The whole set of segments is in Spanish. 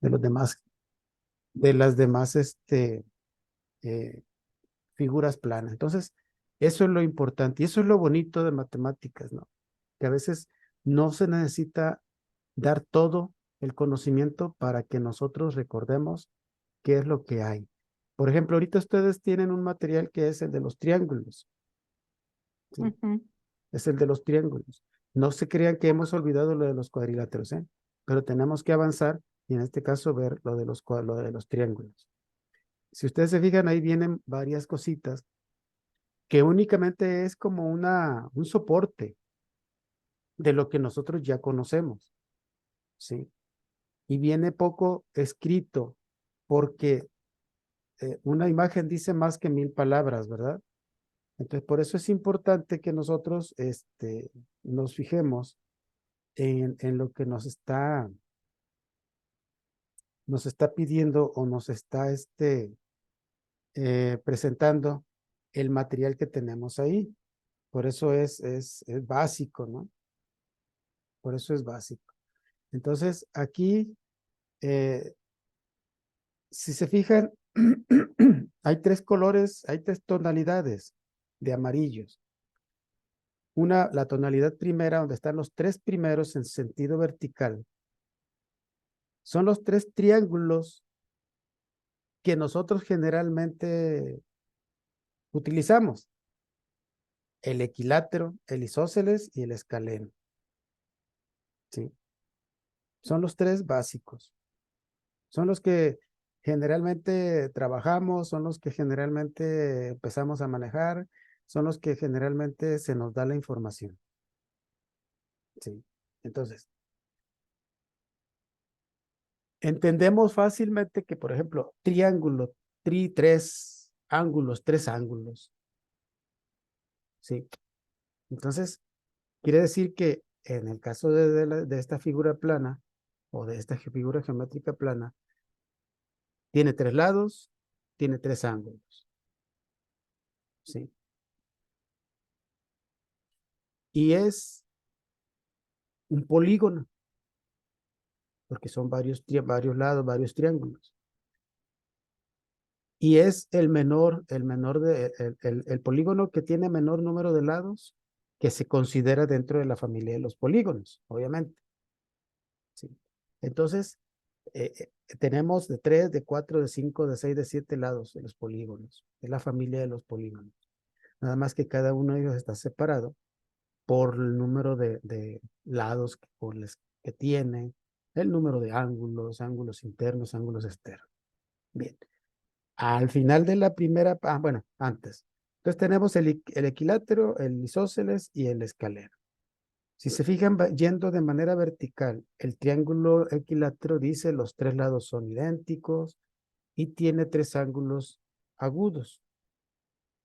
de los demás, de las demás eh, figuras planas. Entonces, eso es lo importante y eso es lo bonito de matemáticas, ¿no? Que a veces no se necesita dar todo el conocimiento para que nosotros recordemos qué es lo que hay. Por ejemplo, ahorita ustedes tienen un material que es el de los triángulos, ¿sí? Ujú. Es el de los triángulos. No se crean que hemos olvidado lo de los cuadriláteros, ¿eh? Pero tenemos que avanzar y en este caso ver lo de los triángulos. Si ustedes se fijan, ahí vienen varias cositas que únicamente es como un soporte de lo que nosotros ya conocemos, ¿sí? Y viene poco escrito porque una imagen dice más que 1000 palabras, ¿verdad? Entonces, por eso es importante que nosotros nos fijemos en lo que nos está pidiendo o nos está presentando el material que tenemos ahí. Por eso es básico, ¿no? Por eso es básico. Entonces, aquí, si se fijan, hay tres colores, hay tres tonalidades de amarillos. La tonalidad primera, donde están los tres primeros en sentido vertical, son los tres triángulos que nosotros generalmente utilizamos: el equilátero, el isósceles y el escaleno, ¿sí? Son los tres básicos. Son los que generalmente trabajamos, son los que generalmente empezamos a manejar, son los que generalmente se nos da la información, ¿sí? Entonces, entendemos fácilmente que, por ejemplo, triángulo, tres ángulos, tres ángulos, ¿sí? Entonces, quiere decir que en el caso de esta figura plana o de esta figura geométrica plana, tiene tres lados, tiene tres ángulos, ¿sí? Y es un polígono, porque son varios lados, varios triángulos. Y es el polígono que tiene menor número de lados que se considera dentro de la familia de los polígonos, obviamente, ¿sí? Entonces, tenemos de 3, de 4, de 5, de 6, de 7 lados de los polígonos. Es la familia de los polígonos. Nada más que cada uno de ellos está separado por el número de lados que tiene, el número de ángulos, ángulos internos, ángulos externos. Bien. Al final de la primera, bueno, antes. Entonces tenemos el equilátero, el isósceles y el escaleno. Si se fijan, yendo de manera vertical, el triángulo equilátero dice los tres lados son idénticos y tiene tres ángulos agudos.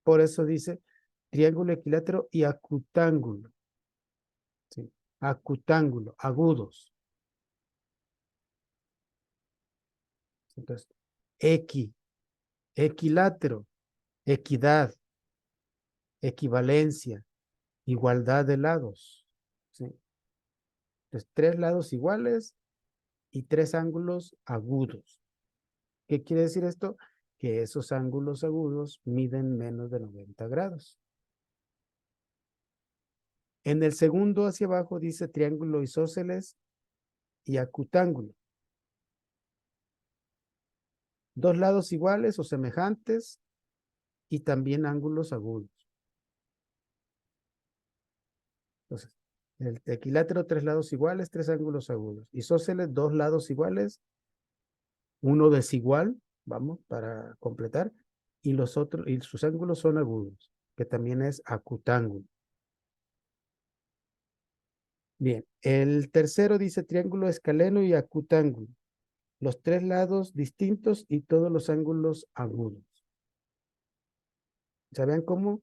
Por eso dice triángulo equilátero y acutángulo, ¿sí? Acutángulo, agudos. Entonces, equilátero, equidad, equivalencia, igualdad de lados, ¿sí? Entonces, tres lados iguales y tres ángulos agudos. ¿Qué quiere decir esto? Que esos ángulos agudos miden menos de 90 grados. En el segundo hacia abajo dice triángulo isósceles y acutángulo. Dos lados iguales o semejantes y también ángulos agudos. Entonces, el equilátero, tres lados iguales, tres ángulos agudos. Isósceles, dos lados iguales, uno desigual, vamos, para completar, y sus ángulos son agudos, que también es acutángulo. Bien, el tercero dice triángulo escaleno y acutángulo. Los tres lados distintos y todos los ángulos agudos. ¿Saben cómo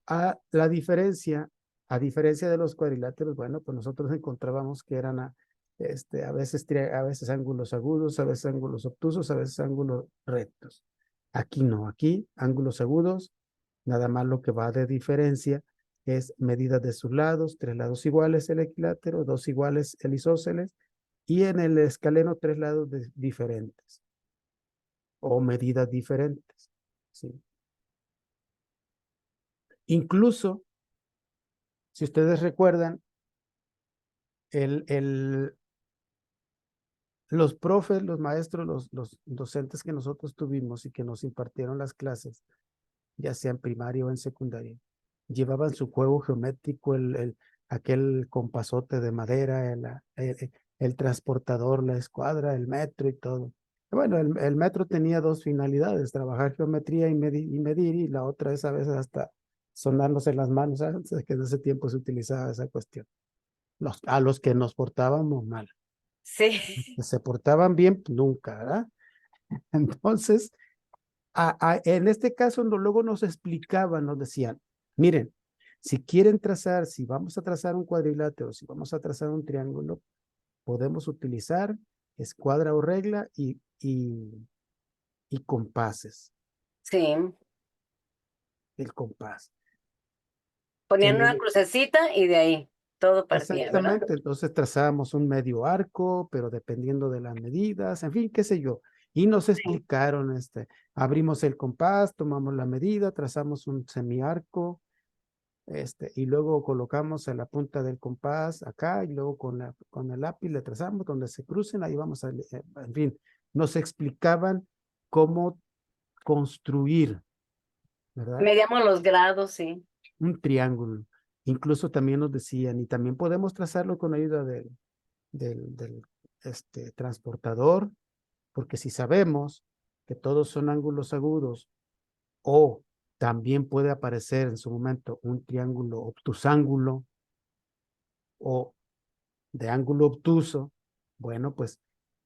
a diferencia de los cuadriláteros? Bueno, pues nosotros encontrábamos que eran a veces ángulos agudos, a veces ángulos obtusos, a veces ángulos rectos. Aquí no, aquí ángulos agudos, nada más lo que va de diferencia es medidas de sus lados, tres lados iguales el equilátero, dos iguales el isósceles y en el escaleno 3 lados diferentes o medidas diferentes. ¿Sí? Incluso, si ustedes recuerdan, los profes, los maestros, los docentes que nosotros tuvimos y que nos impartieron las clases, ya sea en primaria o en secundaria, llevaban su juego geométrico, aquel compasote de madera, el transportador, la escuadra, el metro y todo. Bueno, el metro tenía dos finalidades, trabajar geometría y medir, y la otra es a veces hasta sonarnos en las manos, antes de que en ese tiempo se utilizaba esa cuestión. A los que nos portábamos mal. Sí. Que se portaban bien, nunca, ¿verdad? Entonces, en este caso, luego nos explicaban, nos decían, miren, si quieren trazar, si vamos a trazar un cuadrilátero, si vamos a trazar un triángulo, podemos utilizar escuadra o regla y compases, Sí. el compás. Ponían En una el, crucecita y de ahí todo partía, ¿verdad? exactamente, entonces trazábamos un medio arco, pero dependiendo de las medidas, en fin, qué sé yo. Y nos Sí. explicaron, abrimos el compás, tomamos la medida, trazamos un semiarco, y luego colocamos en la punta del compás acá, y luego con el lápiz le trazamos donde se crucen, ahí vamos en fin, nos explicaban cómo construir, ¿verdad? Medíamos los grados, sí. Un triángulo. Incluso también nos decían, y también podemos trazarlo con ayuda del transportador, porque si sabemos que todos son ángulos agudos, o también puede aparecer en su momento un triángulo obtusángulo o de ángulo obtuso, bueno, pues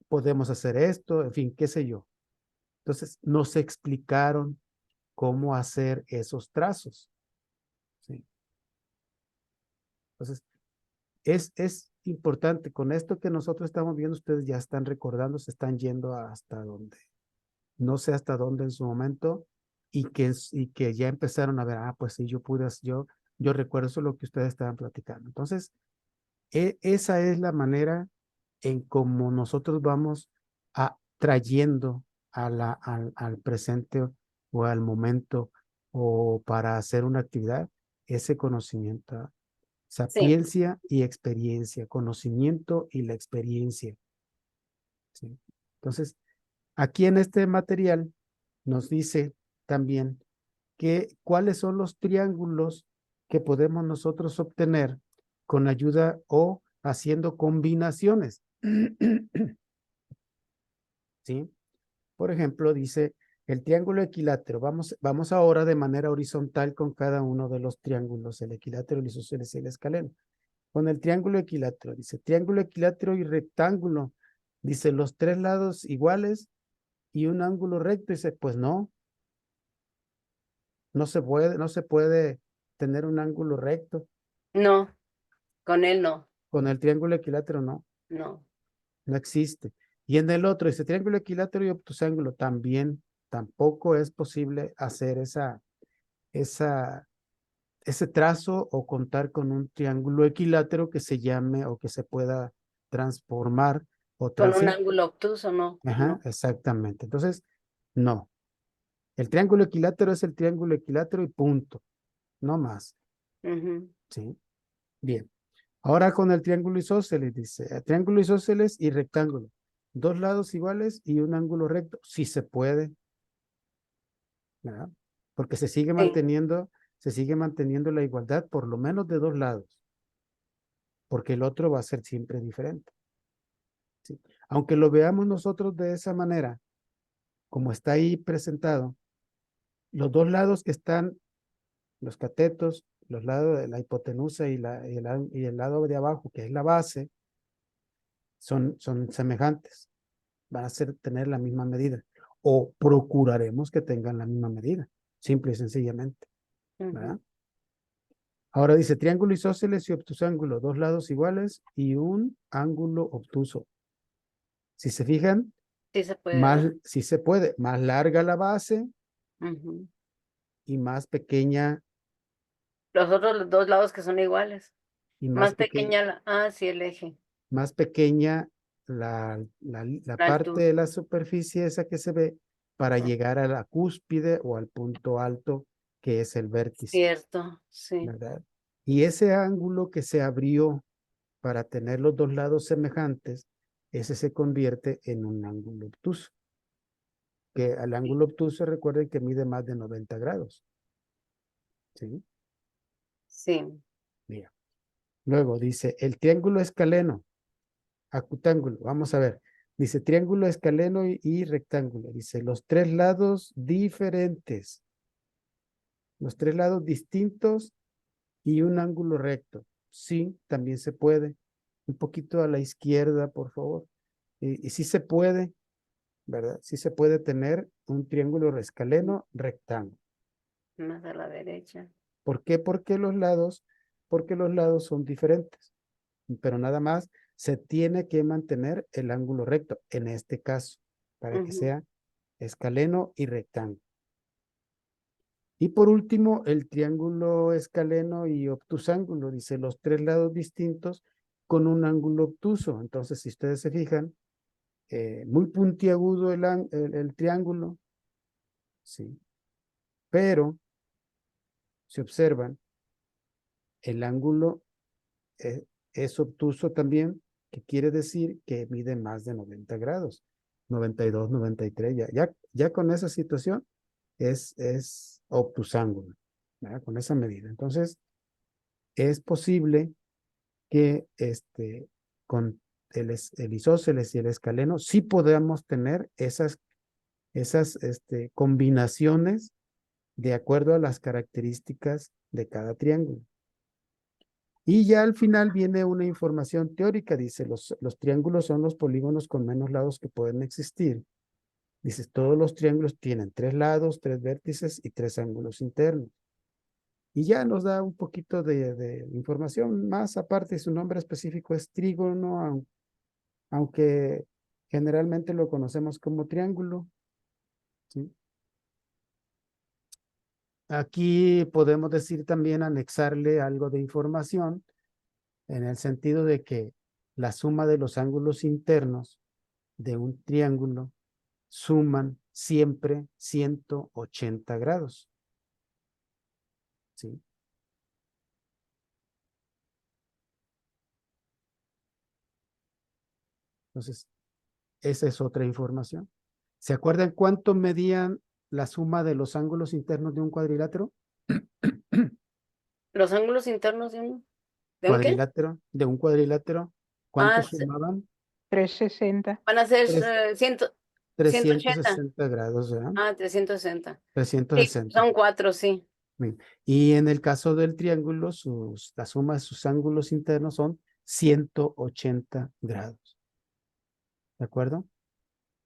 podemos hacer esto, en fin, qué sé yo. Entonces, nos explicaron cómo hacer esos trazos. ¿Sí? Entonces, es importante, con esto que nosotros estamos viendo, ustedes ya están recordando, se están yendo hasta donde, no sé hasta dónde en su momento, y que ya empezaron a ver, pues sí, yo recuerdo eso lo que ustedes estaban platicando. Entonces, esa es la manera en cómo nosotros vamos trayendo al presente o al momento o para hacer una actividad ese conocimiento, Sí. sapiencia y experiencia, conocimiento y la experiencia. ¿Sí? Entonces, aquí en este material nos dice también cuáles son los triángulos que podemos nosotros obtener con ayuda o haciendo combinaciones. ¿Sí? Por ejemplo, dice el triángulo equilátero. Vamos ahora de manera horizontal con cada uno de los triángulos, el equilátero, el isósceles y el escaleno. Con el triángulo equilátero, dice triángulo equilátero y rectángulo. Dice los tres lados iguales y un ángulo recto. Dice, pues no se puede tener un ángulo recto. No, con él no. Con el triángulo equilátero no, No. no existe. Y en el otro, dice triángulo equilátero y obtusángulo, también, tampoco es posible hacer esa, ese trazo o contar con un triángulo equilátero que se llame o que se pueda transformar o Con un ángulo obtuso, no. Ajá, No. exactamente. Entonces, no. El triángulo equilátero es el triángulo equilátero y punto, no más. Ujú. ¿Sí? Bien. Ahora con el triángulo isósceles, dice, triángulo isósceles y rectángulo. Dos lados iguales y un ángulo recto. Sí se puede, ¿verdad? Porque Sí. se sigue manteniendo la igualdad por lo menos de dos lados, porque el otro va a ser siempre diferente. ¿Sí? Aunque lo veamos nosotros de esa manera, como está ahí presentado, los dos lados que están, los catetos, los lados de la hipotenusa y el lado de abajo, que es la base, son semejantes, van a tener la misma medida, o procuraremos que tengan la misma medida, simple y sencillamente, ¿verdad? Ujú. Ahora dice triángulo isósceles y obtusángulo, dos lados iguales y un ángulo obtuso. Si se fijan, Sí se puede ver. si se puede, más larga la base Ujú. y más pequeña Los otros los dos lados que son iguales. y Más pequeña la. Ah, sí, el eje. más pequeña la La parte altura. de la superficie esa que se ve para llegar a la cúspide o al punto alto que es el vértice, Cierto, sí. ¿verdad? Y ese ángulo que se abrió para tener los dos lados semejantes, ese se convierte en un ángulo obtuso, que al ángulo obtuso recuerden que mide más de 90 grados, ¿sí? Sí. Mira. Luego dice, el triángulo escaleno, acutángulo, vamos a ver, dice triángulo escaleno y rectángulo, dice los tres lados diferentes, los tres lados distintos y un ángulo recto. Sí, también se puede. Un poquito a la izquierda, por favor. Y sí se puede, ¿verdad? Sí se puede tener un triángulo escaleno rectángulo. Más a la derecha. ¿Por qué? Porque los lados son diferentes. Pero nada más se tiene que mantener el ángulo recto, en este caso, para que Ujú. sea escaleno y rectángulo. Y por último, el triángulo escaleno y obtusángulo, dice los tres lados distintos con un ángulo obtuso. Entonces, si ustedes se fijan, muy puntiagudo el triángulo, sí, pero si observan, el ángulo eh, es obtuso también, que quiere decir que mide más de 90 grados, 92, 93, ya con esa situación es obtusángulo, ¿verdad? Con esa medida. Entonces, es posible que con el isósceles y el escaleno sí podemos tener esas combinaciones de acuerdo a las características de cada triángulo. Y ya al final viene una información teórica, dice, los triángulos son los polígonos con menos lados que pueden existir. Dice, todos los triángulos tienen tres lados, tres vértices y tres ángulos internos. Y ya nos da un poquito de información más, aparte su nombre específico es trígono, aunque generalmente lo conocemos como triángulo, ¿sí? Aquí podemos decir también anexarle algo de información en el sentido de que la suma de los ángulos internos de un triángulo suman siempre 180 grados, ¿sí? Entonces, esa es otra información. ¿Se acuerdan cuánto medían la suma de los ángulos internos de un cuadrilátero? Los ángulos internos ¿de un qué? Cuadrilátero, de un cuadrilátero, ¿cuánto Ah, sumaban? 360. van a ser Tres- 180. 360 grados, ¿verdad? Ah, 360. Sí, 360. son cuatro, sí. Bien. Y en el caso del triángulo, la suma de sus ángulos internos son 180 grados. ¿De acuerdo?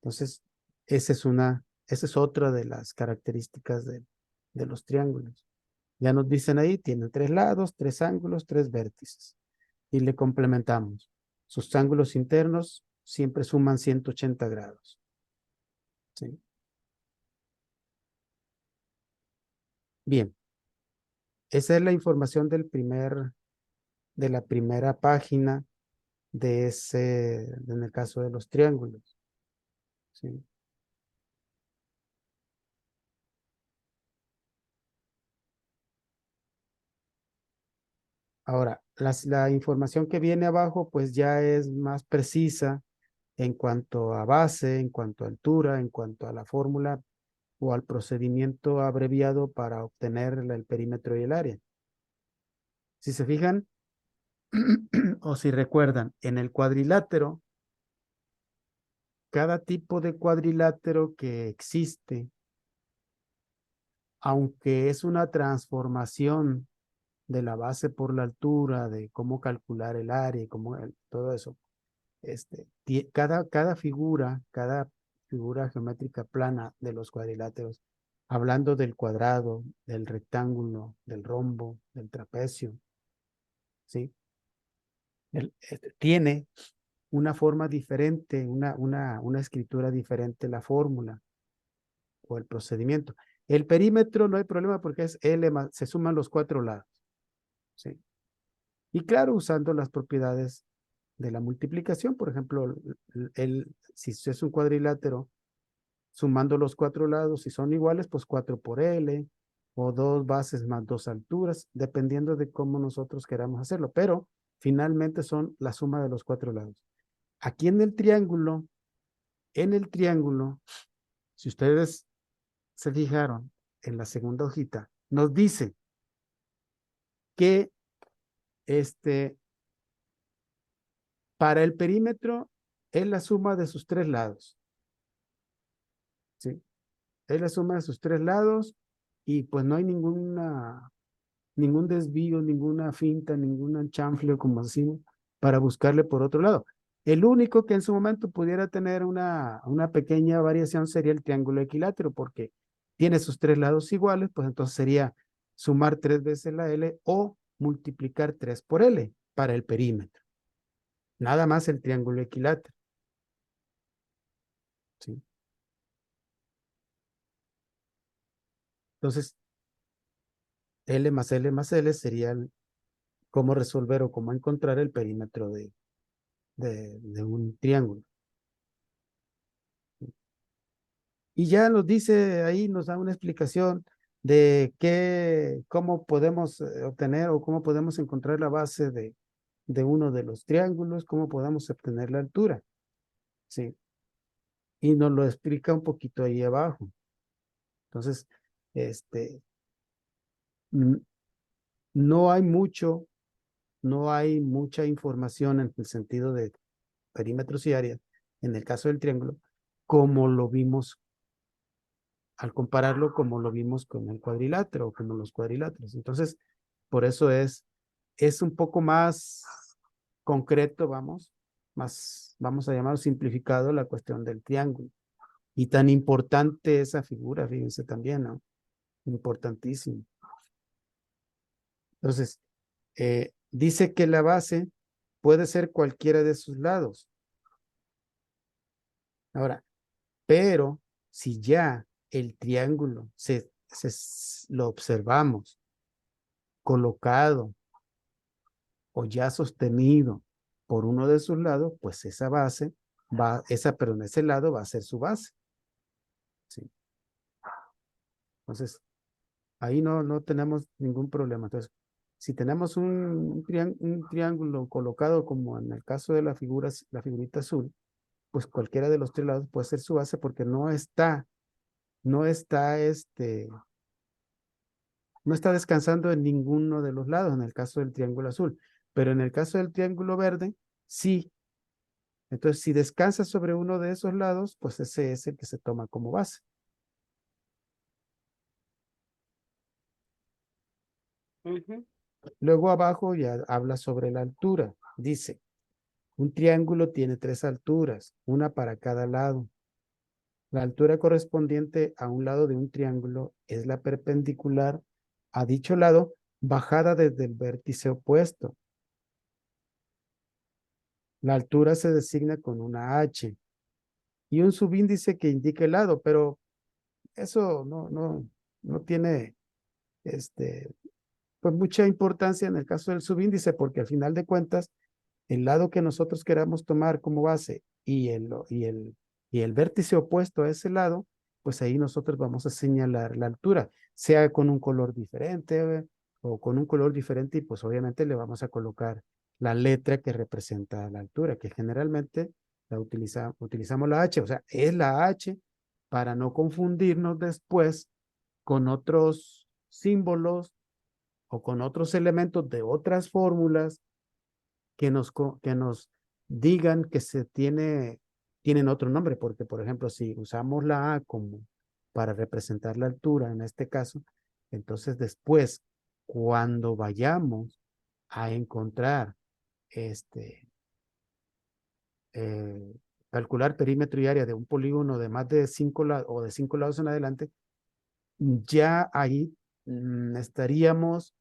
Entonces, esa es otra de las características de los triángulos. Ya nos dicen ahí, tienen tres lados, tres ángulos, tres vértices. Y le complementamos. Sus ángulos internos siempre suman 180 grados. ¿Sí? Bien, esa es la información de la primera página en el caso de los triángulos. ¿Sí? Ahora, la información que viene abajo, pues ya es más precisa en cuanto a base, en cuanto a altura, en cuanto a la fórmula o al procedimiento abreviado para obtener el perímetro y el área. Si se fijan o si recuerdan, en el cuadrilátero, cada tipo de cuadrilátero que existe, aunque es una transformación de la base por la altura, de cómo calcular el área y todo eso, cada figura geométrica plana de los cuadriláteros, hablando del cuadrado, del rectángulo, del rombo, del trapecio, ¿sí? Tiene una forma diferente, una escritura diferente, la fórmula o el procedimiento. El perímetro no hay problema porque es L se suman los cuatro lados, ¿sí? Y claro, usando las propiedades la multiplicación. Por ejemplo, si es un cuadrilátero, sumando los 4 lados, si son iguales, pues 4 por L, o 2 bases más 2 alturas, dependiendo de cómo nosotros queramos hacerlo, pero finalmente son la suma de los 4 lados. Aquí en el triángulo, si ustedes se fijaron en la segunda hojita, nos dice que para el perímetro es la suma de sus 3 lados. ¿Sí? Es la suma de sus 3 lados y pues no hay ningún desvío, ninguna finta, ningún chanfle, como decimos, para buscarle por otro lado. El único que en su momento pudiera tener una pequeña variación sería el triángulo equilátero, porque tiene sus 3 lados iguales, pues entonces sería sumar 3 veces la L o multiplicar 3 por L para el perímetro. Nada más el triángulo equilátero. ¿Sí? Entonces, L más L más L sería cómo resolver o cómo encontrar el perímetro de un triángulo. Y ya nos dice ahí, nos da una explicación de cómo podemos obtener o cómo podemos encontrar la base de uno de los triángulos, cómo podemos obtener la altura. Sí. Y nos lo explica un poquito ahí abajo. Entonces, no hay mucha información en el sentido de perímetros y áreas, en el caso del triángulo, como lo vimos al compararlo como lo vimos con el cuadrilátero o como los cuadriláteros. Entonces, por eso es un poco más concreto, vamos a llamar simplificado la cuestión del triángulo. Y tan importante esa figura, fíjense también, ¿no? Importantísimo. Entonces, dice que la base puede ser cualquiera de sus lados. Ahora, pero si ya el triángulo lo observamos colocado o ya sostenido por uno de sus lados, pues esa base pero en ese lado va a ser su base. ¿Sí? Entonces, ahí no tenemos ningún problema. Entonces, si tenemos un triángulo colocado como en el caso de la figurita azul, pues cualquiera de los 3 lados puede ser su base porque no está descansando en ninguno de los lados, en el caso del triángulo azul. Pero en el caso del triángulo verde, sí. Entonces, si descansa sobre uno de esos lados, pues ese es el que se toma como base. Luego abajo ya habla sobre la altura. Dice, un triángulo tiene 3 alturas, una para cada lado. La altura correspondiente a un lado de un triángulo es la perpendicular a dicho lado, bajada desde el vértice opuesto. La altura se designa con una H y un subíndice que indique el lado, pero eso no tiene pues mucha importancia en el caso del subíndice, porque al final de cuentas, el lado que nosotros queramos tomar como base y el vértice opuesto a ese lado, pues ahí nosotros vamos a señalar la altura, sea con un color diferente o con un color diferente, y pues obviamente le vamos a colocar la letra que representa la altura, que generalmente utilizamos la H, o sea, es la H para no confundirnos después con otros símbolos o con otros elementos de otras fórmulas que nos digan que tienen otro nombre, porque por ejemplo, si usamos la A como para representar la altura, en este caso, entonces después, cuando vayamos a encontrar eh, calcular perímetro y área de un polígono de más de 5 lados o de 5 lados en adelante, ya ahí estaríamos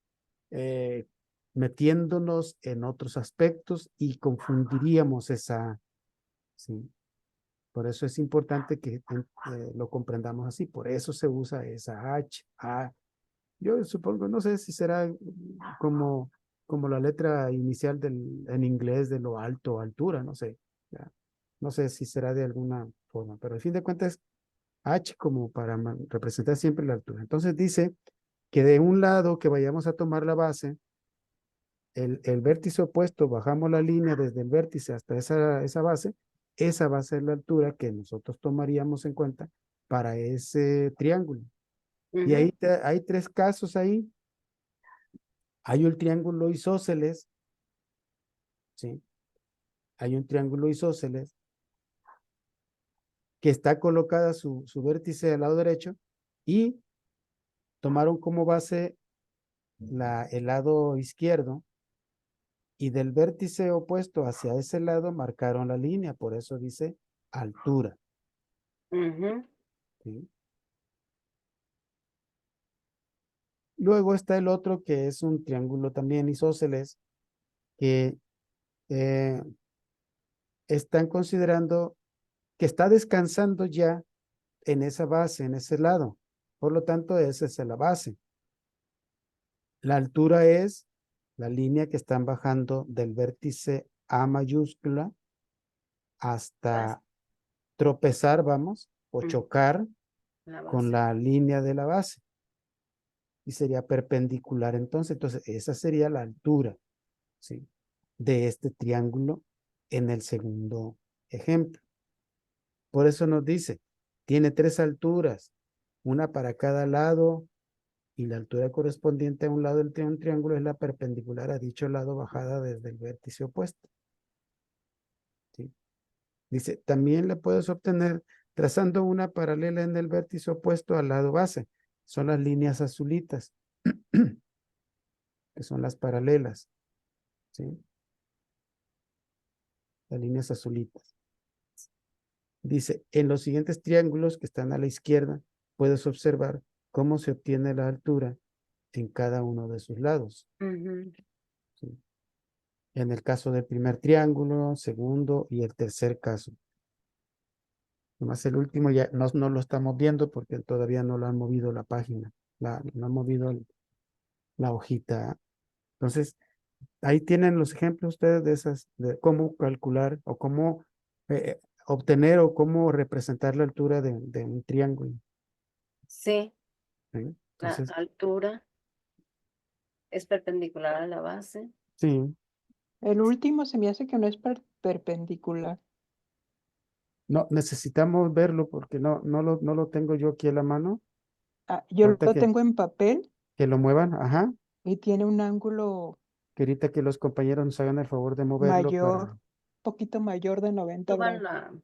eh, metiéndonos en otros aspectos y confundiríamos sí. Por eso es importante que lo comprendamos así, por eso se usa esa H. Yo supongo, no sé si será como como la letra inicial en inglés de lo alto o altura, no sé. Ya. No sé si será de alguna forma, pero al fin de cuentas H como para representar siempre la altura. Entonces dice que de un lado que vayamos a tomar la base, el vértice opuesto, bajamos la línea desde el vértice hasta esa base, esa va a ser la altura que nosotros tomaríamos en cuenta para ese triángulo. Y ahí hay tres casos ahí. Hay un triángulo isósceles, ¿sí? Hay un triángulo isósceles que está colocada su vértice al lado derecho y tomaron como base el lado izquierdo y del vértice opuesto hacia ese lado marcaron la línea, por eso dice altura. ¿Sí? Luego está el otro que es un triángulo también isósceles que están considerando que está descansando ya en esa base, en ese lado. Por lo tanto, esa es la base. La altura es la línea que están bajando del vértice A mayúscula hasta tropezar, vamos, o chocar con la línea de la base. Y sería perpendicular entonces esa sería la altura, ¿sí? De este triángulo en el segundo ejemplo. Por eso nos dice, tiene tres alturas, una para cada lado, y la altura correspondiente a un lado del triángulo es la perpendicular a dicho lado bajada desde el vértice opuesto. ¿Sí? Dice, también la puedes obtener trazando una paralela en el vértice opuesto al lado base. Son las líneas azulitas, que son las paralelas. ¿Sí? Las líneas azulitas. Dice, en los siguientes triángulos que están a la izquierda, puedes observar cómo se obtiene la altura en cada uno de sus lados. ¿Sí? En el caso del primer triángulo, segundo y el tercer caso. Nomás el último ya no lo estamos viendo porque todavía no lo han movido la página, no han movido la hojita. Entonces, ahí tienen los ejemplos ustedes de cómo calcular o cómo obtener o cómo representar la altura de un triángulo. Sí, ¿Sí? la Entonces, altura es perpendicular a la base. sí. El último se me hace que no es perpendicular. No, necesitamos verlo porque no lo tengo yo aquí a la mano. Yo Ahorita lo tengo en papel que lo muevan, ajá. y tiene un ángulo Que ahorita que los compañeros nos hagan el favor de moverlo mayor, para... poquito mayor de 90 Suban grados.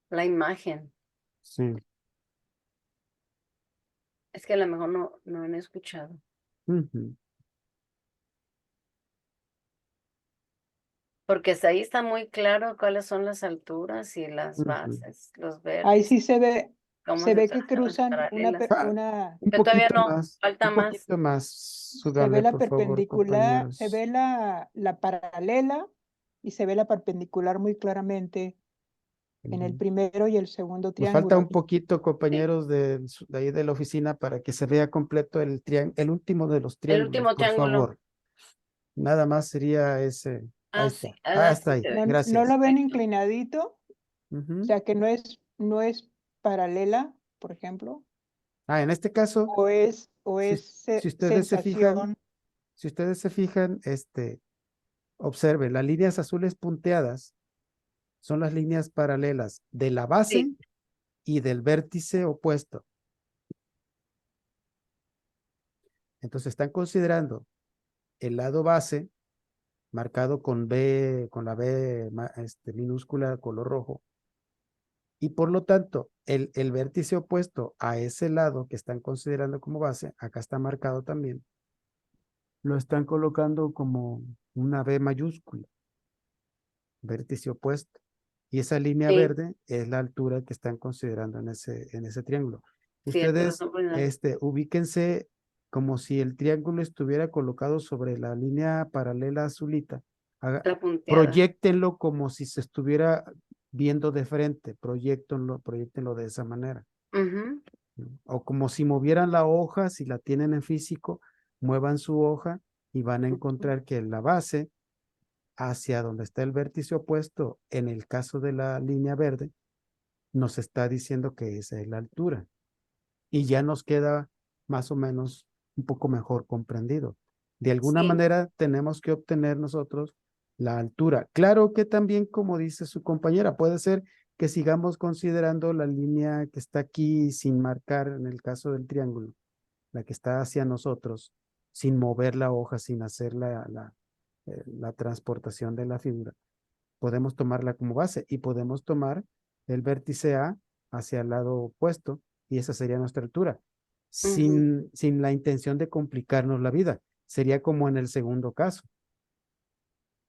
la imagen. Sí. Es que a lo mejor no han escuchado. Porque hasta ahí está muy claro cuáles son las alturas y las bases, los Ahí vértices, sí cómo se se ve que trazan las cruzan paralelas. Un Pero todavía poquito no, más, falta un más. poquito más. se ve Súbanle, la por favor, perpendicular, se compañeros. ve la paralela y se ve la perpendicular muy claramente en el primero y el segundo Nos falta triángulo. un poquito, Sí. compañeros de ahí de la oficina para que se vea completo el último de los El triángulos, último por triángulo. favor. Nada más sería ese. Ahí Sí, está. Ah, está así ahí. se ve. ¿No lo Gracias. ven Perfecto. inclinadito? O sea que no es paralela, por ejemplo, En este caso, o es si, si ustedes se fijan, sensación. si ustedes se fijan, observe, las líneas azules punteadas son las líneas paralelas de la base Sí, y del vértice opuesto. Entonces están considerando el lado base marcado con B, con la B minúscula color rojo. Y por lo tanto, el vértice opuesto a ese lado que están considerando como base, acá está marcado también, lo están colocando como una B mayúscula, vértice opuesto. Y esa línea sí, verde es la altura que están considerando en ese triángulo. sí, por Ustedes, ejemplo, ubíquense como si el triángulo estuviera colocado sobre la línea paralela azulita. la punteada. Proyéctenlo como si se estuviera viendo de frente, proyectenlo de esa manera. O como si movieran la hoja, si la tienen en físico, muevan su hoja y van a encontrar que la base hacia donde está el vértice opuesto, en el caso de la línea verde, nos está diciendo que esa es la altura. Y ya nos queda más o menos un poco mejor comprendido. De alguna Sí. manera tenemos que obtener nosotros la altura. Claro que también, como dice su compañera, puede ser que sigamos considerando la línea que está aquí sin marcar en el caso del triángulo, la que está hacia nosotros, sin mover la hoja, sin hacer la transportación de la figura. Podemos tomarla como base y podemos tomar el vértice A hacia el lado opuesto y esa sería nuestra altura, Ujú. sin la intención de complicarnos la vida. Sería como en el segundo caso,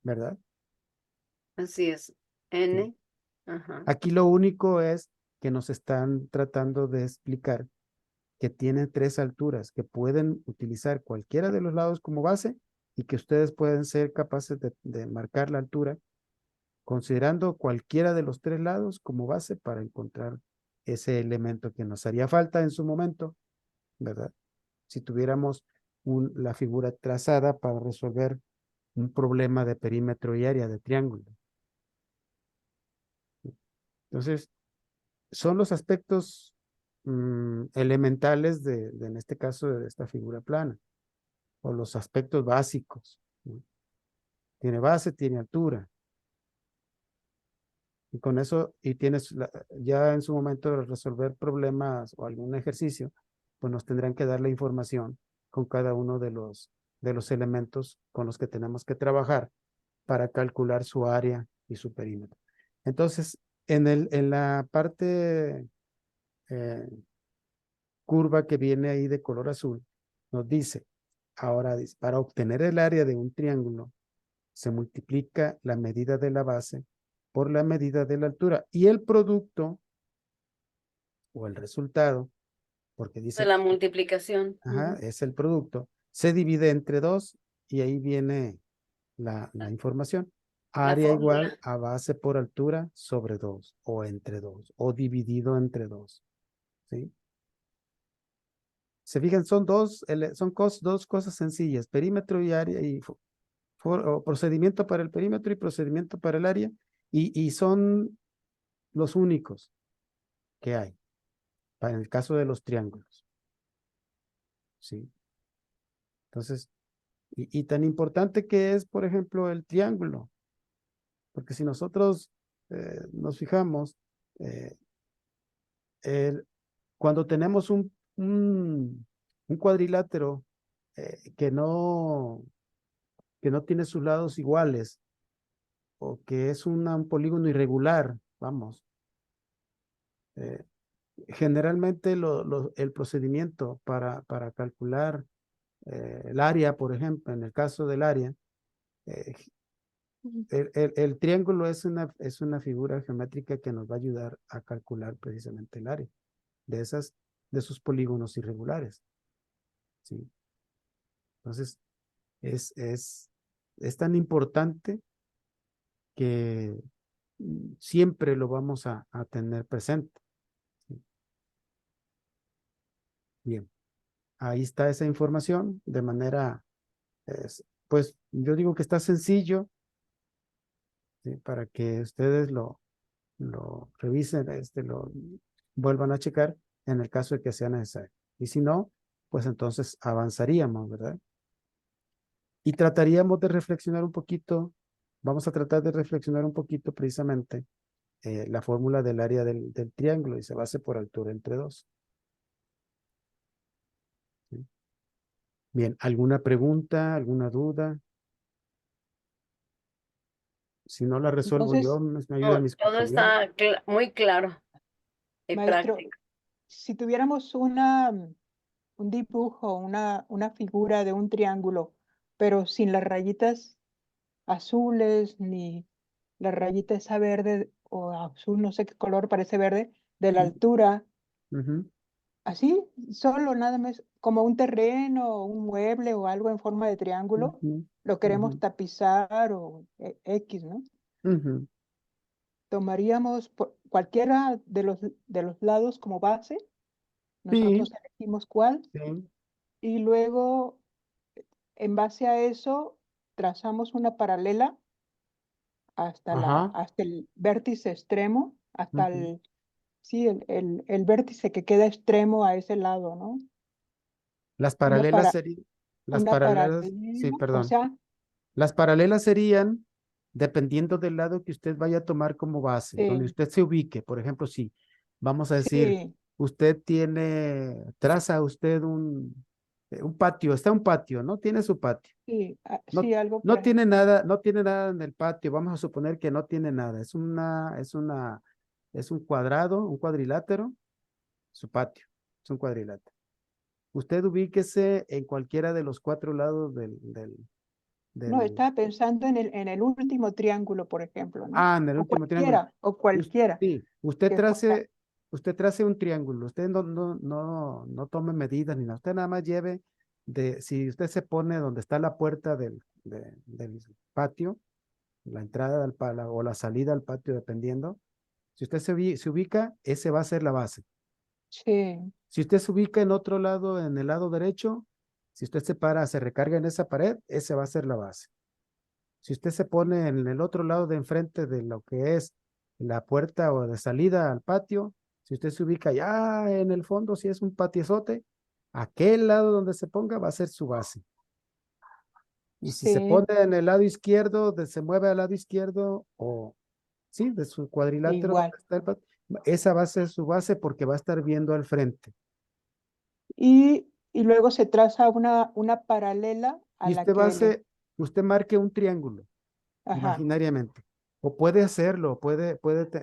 ¿verdad? Así es. Sí. N. Ajá. Aquí lo único es que nos están tratando de explicar que tienen tres alturas, que pueden utilizar cualquiera de los lados como base y que ustedes pueden ser capaces de marcar la altura considerando cualquiera de los tres lados como base para encontrar ese elemento que nos haría falta en su momento, ¿verdad? Si tuviéramos la figura trazada para resolver un problema de perímetro y área de triángulo. Entonces, son los aspectos elementales en este caso, de esta figura plana, o los aspectos básicos, ¿no? Tiene base, tiene altura. Y con eso, y tienes ya en su momento de resolver problemas o algún ejercicio, pues nos tendrán que dar la información con cada uno de los elementos con los que tenemos que trabajar para calcular su área y su perímetro. Entonces, en la parte eh, curva que viene ahí de color azul, nos dice, ahora para obtener el área de un triángulo, se multiplica la medida de la base por la medida de la altura y el producto o el resultado, porque De dice, la multiplicación. ajá, Ujú. es el producto, se divide entre 2 y ahí viene la información. La Área igual fórmula. a base por altura sobre 2 o entre 2 o dividido entre 2. ¿Sí? Se fijan, son dos cosas sencillas, perímetro y área y o procedimiento para el perímetro y procedimiento para el área y son los únicos que hay para el caso de los triángulos. ¿Sí? Entonces, y tan importante que es, por ejemplo, el triángulo, porque si nosotros nos fijamos, eh, el- cuando tenemos un cuadrilátero que no tiene sus lados iguales o que es un polígono irregular, vamos, eh, generalmente el procedimiento para calcular el área, por ejemplo, en el caso del área, eh, el triángulo es una figura geométrica que nos va a ayudar a calcular precisamente el área de de esos polígonos irregulares. ¿Sí? Entonces, es, es, es tan importante que siempre lo vamos a tener presente. ¿Sí? Bien, ahí está esa información de manera, pues yo digo que está sencillo, ¿sí? Para que ustedes lo revisen, lo vuelvan a checar en el caso de que sea necesario. Y si no, pues entonces avanzaríamos, ¿verdad? Y trataríamos de reflexionar un poquito, vamos a tratar de reflexionar un poquito precisamente la fórmula del área del triángulo y se base por altura entre dos. ¿Sí? Bien, ¿alguna pregunta, alguna duda? Si no la resuelvo yo, Entonces, me ayudan No, mis todo compañeros. está muy claro y maestro, práctico. si tuviéramos un dibujo, una figura de un triángulo, pero sin las rayitas azules ni la rayita esa verde o azul, no sé qué color, parece verde, de la altura, Ujú, así, solo nada más, como un terreno, un mueble o algo en forma de triángulo, ujú, lo ujú, queremos tapizar o X, ¿no? ujú. Tomaríamos cualquiera de los lados como base, Sí, nosotros elegimos cuál, sí. y luego en base a eso, trazamos una paralela Ajá. hasta el vértice extremo, hasta Ujú. sí, el vértice que queda extremo a ese lado, ¿no? Las Una paralelas para, serían, las una paralelas, sí, paralela, o perdón. sea, Las paralelas serían, dependiendo del lado que usted vaya a tomar como base, donde sí, usted se ubique. Por ejemplo, si vamos a decir, sí, usted traza usted un patio, está un patio, ¿no? Tiene su patio. sí, No, sí, algo por no tiene ejemplo. nada, no tiene nada en el patio. Vamos a suponer que no tiene nada. Es un cuadrado, un cuadrilátero, su patio. Es un cuadrilátero. Usted ubíquese en cualquiera de los cuatro lados No, del, estaba pensando en el último triángulo, por ejemplo, ¿no? en el último triángulo. O cualquiera Sí, que fuera. usted trace un triángulo. Usted no tome medidas ni nada. Usted nada más lleve si usted se pone donde está la puerta del patio, la entrada o la salida al patio, dependiendo. Si usted se ubica, ese va a ser la base. Sí, Si usted se ubica en otro lado, en el lado derecho, si usted se recarga en esa pared, ese va a ser la base. Si usted se pone en el otro lado de enfrente de lo que es la puerta o de salida al patio, si usted se ubica ya en el fondo, si es un patiozote, aquel lado donde se ponga va a ser su base. Y si se pone sí, en el lado izquierdo, se mueve al lado izquierdo o sí, de su cuadrilátero igual. donde está esa va a ser su base porque va a estar viendo al frente. Y luego se traza una paralela a Y la que le... usted marque un triángulo Ajá, imaginariamente. O puede hacerlo,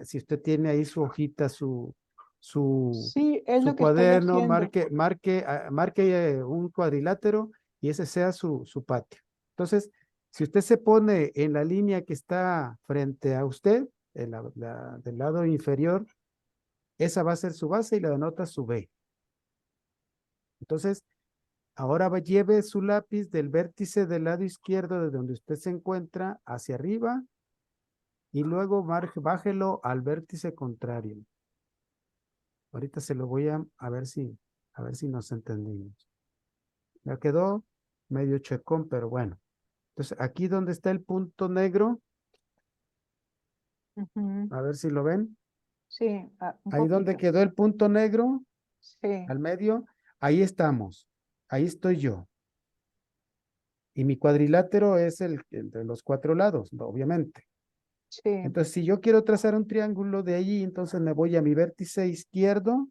si usted tiene ahí su hojita, su, sí, es su lo que estoy cuaderno, haciendo. marque un cuadrilátero y ese sea su patio. Entonces, si usted se pone en la línea que está frente a usted, del lado inferior, esa va a ser su base y la denota su B. Entonces, ahora lleve su lápiz del vértice del lado izquierdo de donde usted se encuentra hacia arriba y luego bájelo al vértice contrario. Ahorita se lo voy a ver si nos entendimos. Ya quedó medio checón, pero bueno. Entonces, aquí donde está el punto negro, Ujú, a ver si lo ven. sí, un Ahí donde poquito. quedó el punto negro, Sí, al medio, ahí estamos. Ahí estoy yo. Y mi cuadrilátero es el de los cuatro lados, obviamente. sí, Entonces, si yo quiero trazar un triángulo de allí, entonces me voy a mi vértice izquierdo.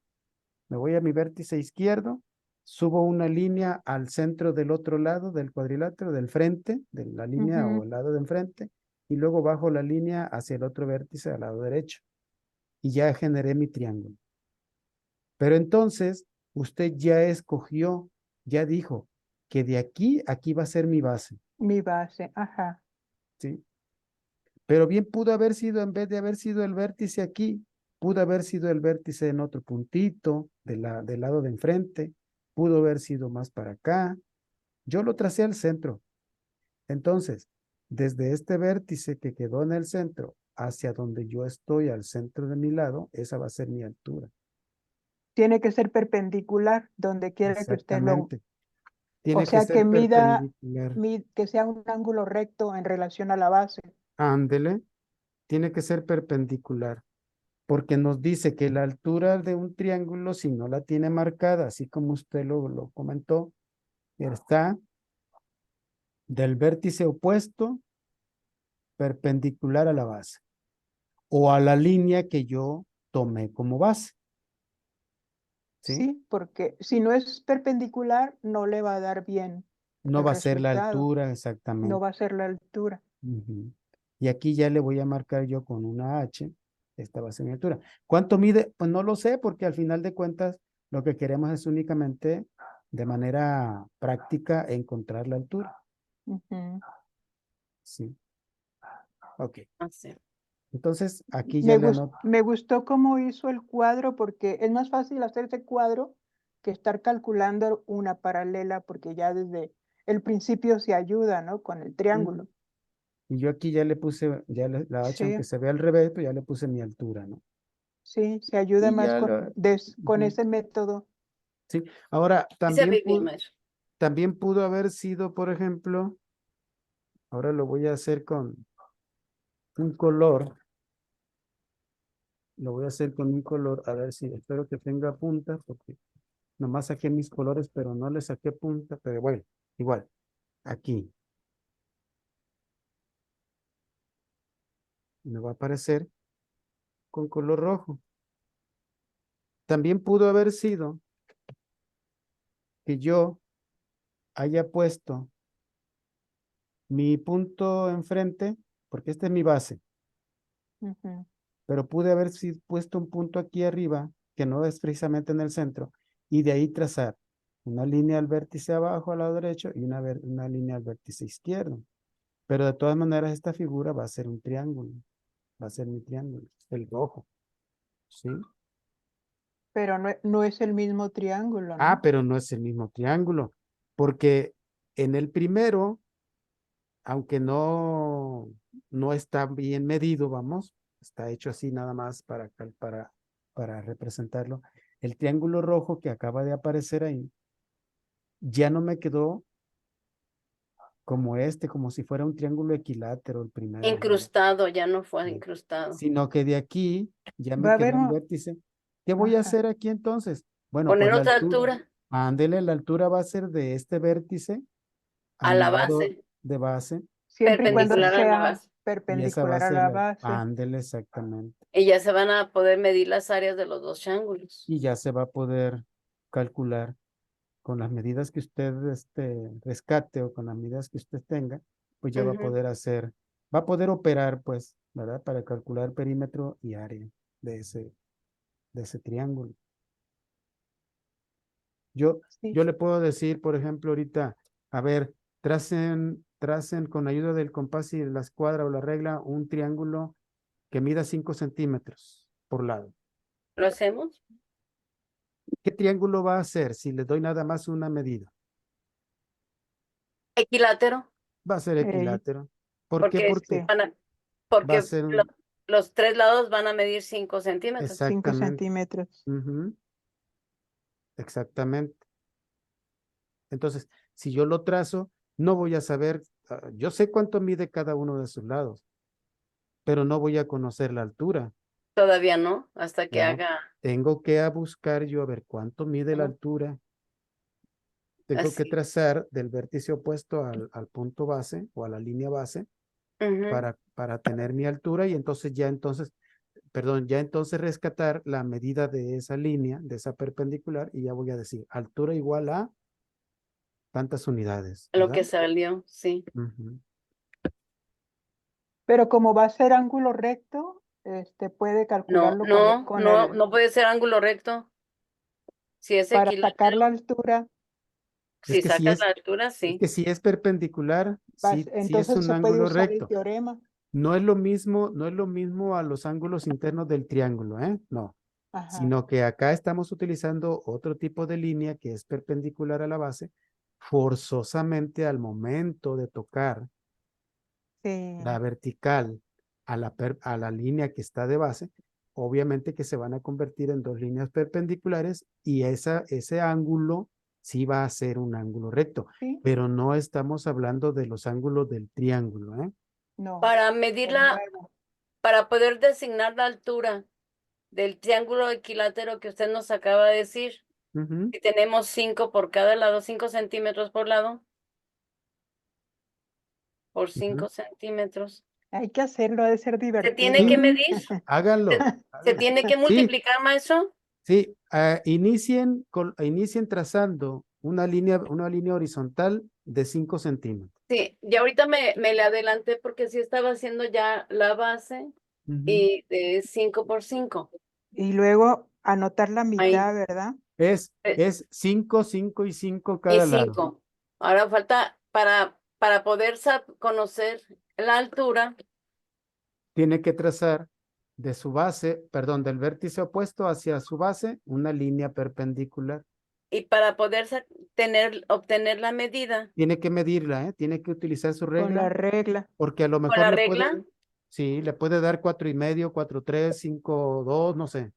Me voy a mi vértice izquierdo, subo una línea al centro del otro lado del cuadrilátero, del frente, de la línea o ujú, el lado de enfrente, y luego bajo la línea hacia el otro vértice al lado derecho. Y ya generé mi triángulo. Pero entonces, usted ya escogió, ya dijo que de aquí a aquí va a ser mi base, mi base, ajá. ¿sí? Pero bien pudo haber sido, en vez de haber sido el vértice aquí, pudo haber sido el vértice en otro puntito del lado de enfrente, pudo haber sido más para acá. Yo lo tracé al centro. Entonces, desde este vértice que quedó en el centro hacia donde yo estoy al centro de mi lado, esa va a ser mi altura. Tiene que ser perpendicular donde quiera que usted lo... Exactamente. O Tiene que sea, que ser perpendicular. que sea un ángulo recto en relación a la base. Ándele, tiene que ser perpendicular. Porque nos dice que la altura de un triángulo, si no la tiene marcada, así como usted lo comentó, está del vértice opuesto perpendicular a la base o a la línea que yo tomé como base, ¿sí? Sí, porque si no es perpendicular, no le va a dar bien No el va a ser la resultado. altura No exactamente. va a ser la altura. Ujú. Y aquí ya le voy a marcar yo con una H, esta va a ser mi altura. ¿Cuánto mide? Pues no lo sé, porque al final de cuentas lo que queremos es únicamente de manera práctica encontrar la altura. Ujú. Sí, ok. Así. Entonces aquí ya le anoto. Me gustó cómo hizo el cuadro porque es más fácil hacer ese cuadro que estar calculando una paralela porque ya desde el principio se ayuda, ¿no? Con el triángulo. Ujú. Y yo aquí ya le puse, la H, aunque Sí, se vea al revés, pues ya le puse mi altura, ¿no? sí, se ayuda Y más ya con, lo, con ujú. ese método. Sí, ahora Dice también Vivimer. También pudo haber sido, por ejemplo, ahora lo voy a hacer con un color. Lo voy a hacer con un color, a ver si, espero que tenga punta, porque nomás saqué mis colores, pero no le saqué punta, pero bueno, igual, aquí. Me va a aparecer con color rojo. También pudo haber sido que yo haya puesto mi punto enfrente, porque esta es mi base, Ujú. pero pude haber puesto un punto aquí arriba, que no es precisamente en el centro, y de ahí trazar una línea al vértice abajo al lado derecho y una línea al vértice izquierdo. Pero de todas maneras esta figura va a ser un triángulo, va a ser mi triángulo, el rojo, ¿sí? Pero no es el mismo triángulo, Ah, ¿no? pero no es el mismo triángulo, porque en el primero, aunque no está bien medido, vamos, está hecho así nada más para representarlo. El triángulo rojo que acaba de aparecer ahí, ya no me quedó como como si fuera un triángulo equilátero el primero, Incrustado, ya no fue sí, incrustado. sino que de aquí ya Va me a quedó haber un un... vértice. ¿Qué voy a Ajá. hacer aquí entonces? Bueno, pues Poner la otra altura, altura ándele, la altura va a ser de este vértice a a mi la lado base, de base Siempre y y cuando esa, perpendicular a la sea base. y esa va a perpendicular a ser la la, base. ándele exactamente. Y ya se van a poder medir las áreas de los dos ángulos. Y ya se va a poder calcular con las medidas que usted rescate o con las medidas que usted tenga, pues ya va a Ujú. poder hacer, va a poder operar, pues, ¿verdad? Para calcular perímetro y área de ese triángulo. Sí. Yo le puedo decir, por ejemplo, ahorita, a ver, tracen con ayuda del compás y la escuadra o la regla un triángulo que mida 5 centímetros por lado. ¿Lo hacemos? ¿Qué triángulo va a hacer si le doy nada más una medida? Equilátero, Va a ser Ey, equilátero. ¿Por qué? porque Porque sí, va a porque ser un, los tres lados van a medir 5 centímetros. exactamente. 5 centímetros. Ujú, exactamente. Entonces, si yo lo trazo, no voy a saber, yo sé cuánto mide cada uno de sus lados, pero no voy a conocer la altura. Todavía no, hasta que No, haga tengo que a buscar yo a ver cuánto mide la ujú, altura. Tengo que así. trazar del vértice opuesto al punto base o a la línea base Ujú. para tener mi altura y perdón, ya entonces rescatar la medida de esa línea, de esa perpendicular y ya voy a decir altura igual a tantas unidades, Lo ¿verdad? que salió, sí. Ujú, Pero como va a ser ángulo recto, puede No, calcularlo no, con no, el, no puede ser ángulo recto. Si es para sacar la equilátero, altura, Es si que sacas la altura, es sí. que si es perpendicular, sí es entonces un se puede ángulo usar el recto. teorema. No es lo mismo a los ángulos internos del triángulo, ¿eh? No, Ajá, sino que acá estamos utilizando otro tipo de línea que es perpendicular a la base, forzosamente al momento de tocar la sí, vertical a la línea que está de base, obviamente que se van a convertir en dos líneas perpendiculares y ese ángulo sí va a ser un ángulo recto, sí, pero no estamos hablando de los ángulos del triángulo, ¿eh? no, Para medir el nuevo. para poder designar la altura del triángulo equilátero que usted nos acaba de decir, Ujú, si tenemos 5 por cada lado, 5 centímetros por lado, por ujú. 5 centímetros. Hay que hacerlo, ha de ser Se tiene divertido. que Sí, medir, háganlo, se háganlo. tiene que Sí, multiplicar, maestro. sí, inicien trazando una línea horizontal de 5 centímetros. Sí, y ahorita me le adelanté porque sí estaba haciendo ya la base Ujú. y de 5 por 5. Y luego anotar la Ahí, mitad, ¿verdad? eh, Es 5, 5 y 5 y cada lado. 5. Ahora falta para poder conocer la altura Tiene que trazar de su base, perdón, del vértice opuesto hacia su base, una línea perpendicular. y para poder obtener la medida Tiene que medirla, ¿eh? Tiene que utilizar su Con la regla, regla. porque a lo con mejor la regla. sí, le puede dar 4 y medio, 4, 3, 5, 2, no sé.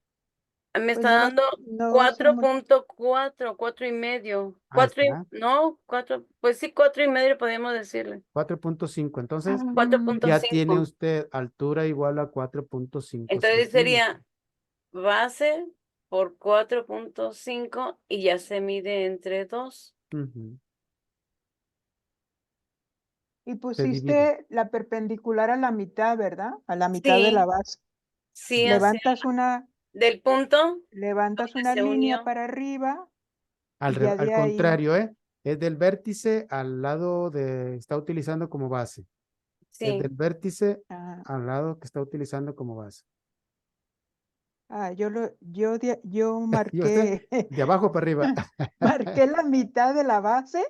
Me Pues está no, dando no son muy- 4.4, 4.5. Ahí está, No, 4, pues sí, 4.5 podemos decirle. 4.5. Entonces, ya tiene 4.5. usted altura igual a 4.5 Entonces centímetros. sería base por 4.5 y ya se mide entre 2. Ujú. Y Se divide. pusiste la perpendicular a la mitad, ¿verdad? A la mitad de la Sí, base. sí, así. Levantas una, Del punto levantas donde una se línea unió. para arriba Al, y ya al de ahí, contrario, ¿eh? Es del vértice al lado de, está utilizando como base. Es Sí. del vértice ah, al lado que está utilizando como base. yo Y usted, marqué, de abajo para arriba. marqué la mitad de la base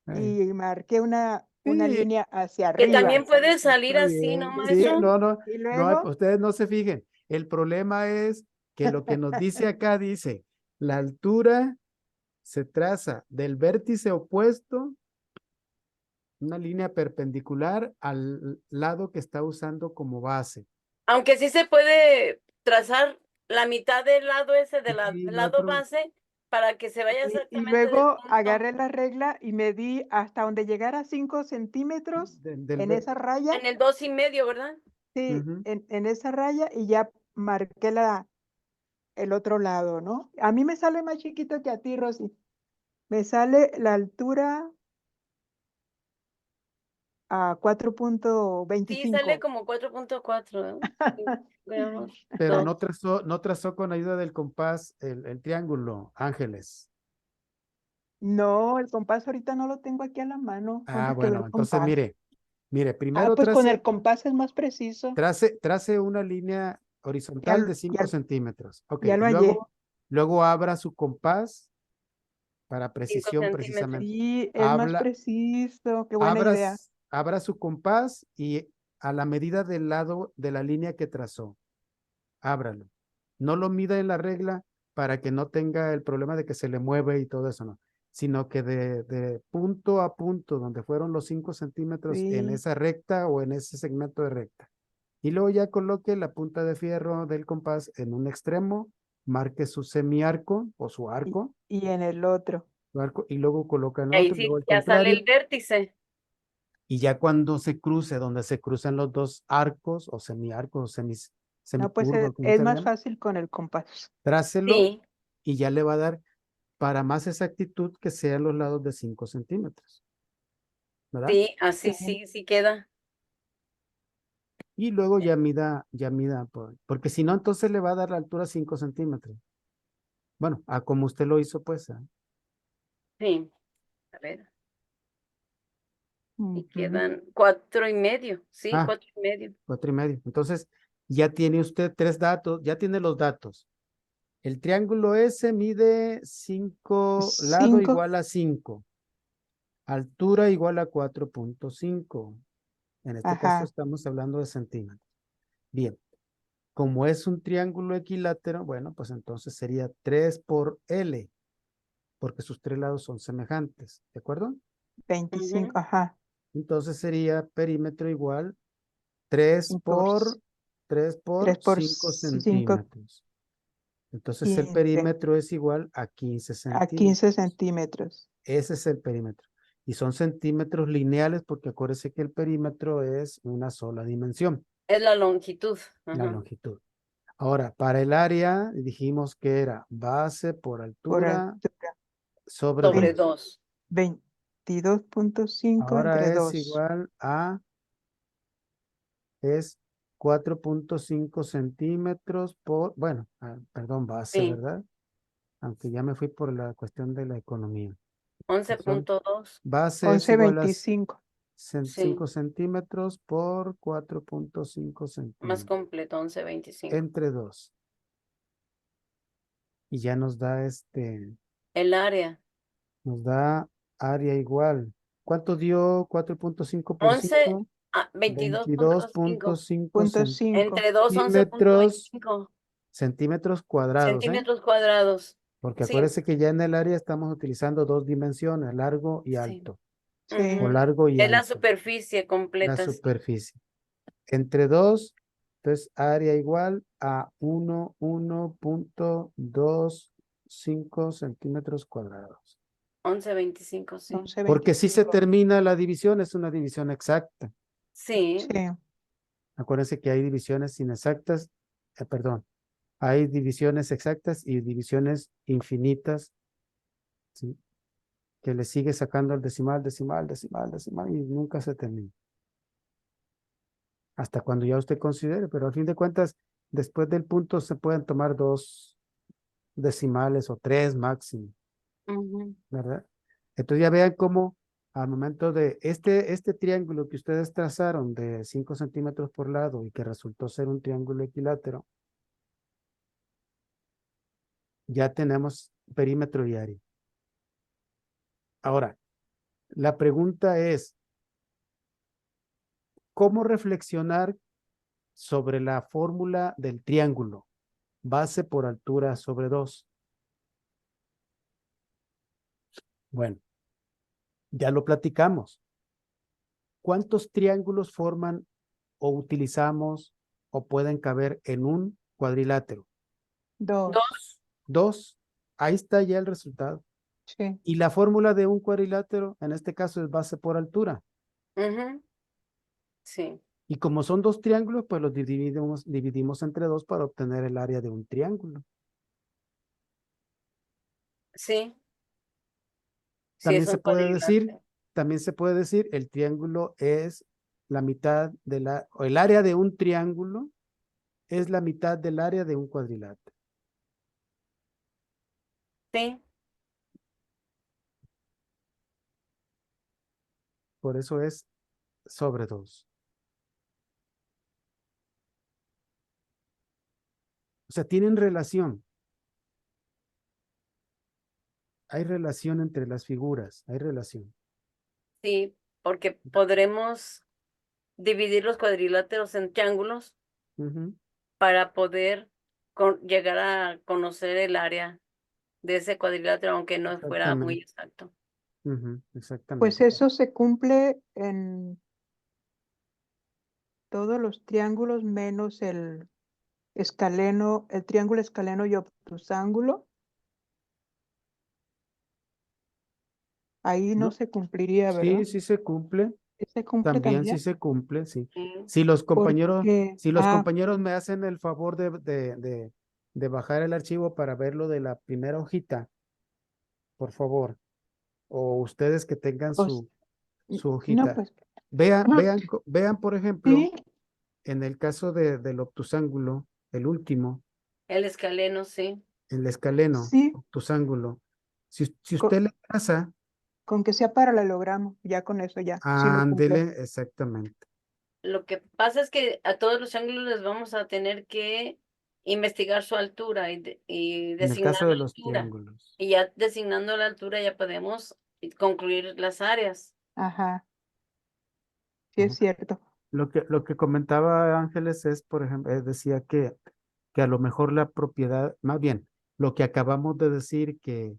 Eh, y marqué una Sí, línea hacia Que también arriba. puede salir está así, ¿no, bien. Sí, maestro? no, no, Y no, luego, ustedes no se fijen. El problema es que lo que nos dice acá dice, la altura se traza del vértice opuesto, una línea perpendicular al lado que está usando como base. Aunque sí se puede trazar la mitad del lado ese Sí, del no hay lado problema. base para que se vaya y exactamente del luego punto agarré la regla y medí hasta donde llegara 5 centímetros Del en esa raya, en el 2.5, ¿verdad? sí, Ujú. en esa raya y ya marqué el otro lado, ¿no? A mí me sale más chiquito que a ti, Rosy. Me sale la altura a Sí, sale 4.25. como 4.4, ¿no? Sí, veamos, Pero dos. no trazó con ayuda del compás el triángulo, Ángeles. No, el compás ahorita no lo tengo aquí a la mano. Ah, ¿Dónde quedó bueno, el entonces compás? mire, Ah, primero pues con el compás es más preciso. trace una línea Ya, horizontal de 5 centímetros. Ok, ya y lo hallé. luego abra su compás para 5 precisión centímetros. precisamente. Sí, es más Habla, preciso. Qué buena abra, idea. abra su compás y a la medida del lado de la línea que trazó, ábralo. No lo mida en la regla para que no tenga el problema de que se le mueve y todo eso, no. Sino que de punto a punto, donde fueron los 5 centímetros en Sí. esa recta o en ese segmento de recta. Y luego ya coloque la punta de fierro del compás en un extremo, marque su semiarco o Y en el otro. su arco, y luego coloca en el Ahí otro, y luego sí, el ya sale contrario. el vértice. Y ya cuando se cruce, donde se cruzan los dos arcos o semiarcos o No, pues semicurva, como es usted le más llama, fácil con el compás. trácelo Sí, y ya le va a dar para más exactitud que sean los lados de 5 centímetros, ¿verdad? sí, así Sí. sí, sí queda. Y luego ya mida, porque si no, entonces le va a dar la altura 5 centímetros. Bueno, a como usted lo hizo, pues, Sí, a ver, y Ujú. quedan 4.5, sí, ah, 4.5. 4.5. Entonces, ya tiene usted tres datos, ya tiene los datos. El triángulo S mide 5, lado 5. igual a 5, altura igual a 4.5. En este caso Ajá. estamos hablando de centímetros. Bien, como es un triángulo equilátero, bueno, pues entonces sería 3 por L, porque sus tres lados son semejantes, ¿de acuerdo? 25. Ajá. Entonces sería perímetro igual 3 Y por por 3 por 3 por 5 5, centímetros. Entonces el 15. perímetro es igual a 15 A 15 centímetros. centímetros. Ese es el perímetro. Y son centímetros lineales porque acuérdese que el perímetro es una sola dimensión, Es la longitud. la Ajá. longitud. Ahora, para el área dijimos que era base por Por altura altura. sobre Sobre 2. 2. 22.5 entre Ahora es 2. igual es 4.5 centímetros por, bueno, perdón, base, Sí, ¿verdad? Aunque ya me fui por la cuestión de la economía. once Son, punto dos. base es igual a 11.25. Sí, 5 centímetros por 4.5 más centímetros completo, 11.25. entre 2. Y ya El área, nos da área igual. ¿Cuánto dio 4.5 por 11 5? a 22.5. 22.5 Punto 5. Entre 2, centímetros, 11.25 centímetros cuadrados, ¿eh? centímetros cuadrados. Porque Sí, acuérdese que ya en el área estamos utilizando dos dimensiones, largo y sí. alto, o Sí. Ujú. largo y Es la ancho, superficie la completa, sí. superficie. Entre 2 Entonces, área igual a 1.25 centímetros cuadrados. 11.25, sí. 11, Porque si se 25. termina la división, es una división exacta. Sí, Sí, Acuérdense que hay divisiones inexactas, perdón, hay divisiones exactas y divisiones infinitas, ¿sí? Que le sigue sacando el decimal, decimal, decimal, decimal y nunca se termina. Hasta cuando ya usted considere, pero al fin de cuentas, después del punto se pueden tomar 2 decimales o 3 máximo, ujú, ¿verdad? Entonces ya vean cómo al momento de este triángulo que ustedes trazaron de 5 centímetros por lado y que resultó ser un triángulo equilátero, ya tenemos perímetro y área. Ahora, la pregunta es, ¿cómo reflexionar sobre la fórmula del triángulo? Base por altura sobre 2. Bueno, ya lo platicamos. ¿Cuántos triángulos forman o utilizamos o pueden caber en un cuadrilátero? 2. 2. 2. Ahí está ya el resultado. Sí. Y la fórmula de un cuadrilátero, en este caso, es base por altura. Ujú, sí, Y como son 2 triángulos, pues los dividimos entre 2 para obtener el área de un triángulo. sí, sí También es se un puede decir, cuadrilátero. también se puede decir, el triángulo es la mitad o el área de un triángulo es la mitad del área de un cuadrilátero. Sí, Por eso es sobre 2. O sea, tienen relación. Hay relación entre las figuras. Hay relación. sí, porque podremos dividir los cuadriláteros en triángulos Ujú, para poder llegar a conocer el área de ese cuadrilátero, aunque no fuera muy exactamente. exacto. Ujú, Pues exactamente. eso se cumple en todos los triángulos menos el escaleno, el triángulo escaleno y obtusángulo. Ahí no ¿No? se cumpliría, Sí, ¿verdad? sí se cumple. ¿Sí se cumple También sí también? se cumple, sí. Sí, Porque, Si los compañeros me hacen el favor de bajar el archivo para ver lo de la primera hojita, por favor, o ustedes que tengan pues, su no, hojita, pues, vean, por ejemplo, sí, en el caso del obtusángulo, el último, el escaleno, sí. el escaleno, sí, obtusángulo, si con, usted le traza, con que sea paralelogramo, ya con eso ya, sí lo ándele, cumple. exactamente. Lo que pasa es que a todos los ángulos les vamos a tener que investigar su altura y En el designar caso de la los altura. triángulos. Y ya designando la altura ya podemos concluir las áreas. Ajá, sí es Ujú. cierto. Lo que comentaba Ángeles es, por ejemplo, decía que a lo mejor la propiedad, más bien, lo que acabamos de decir que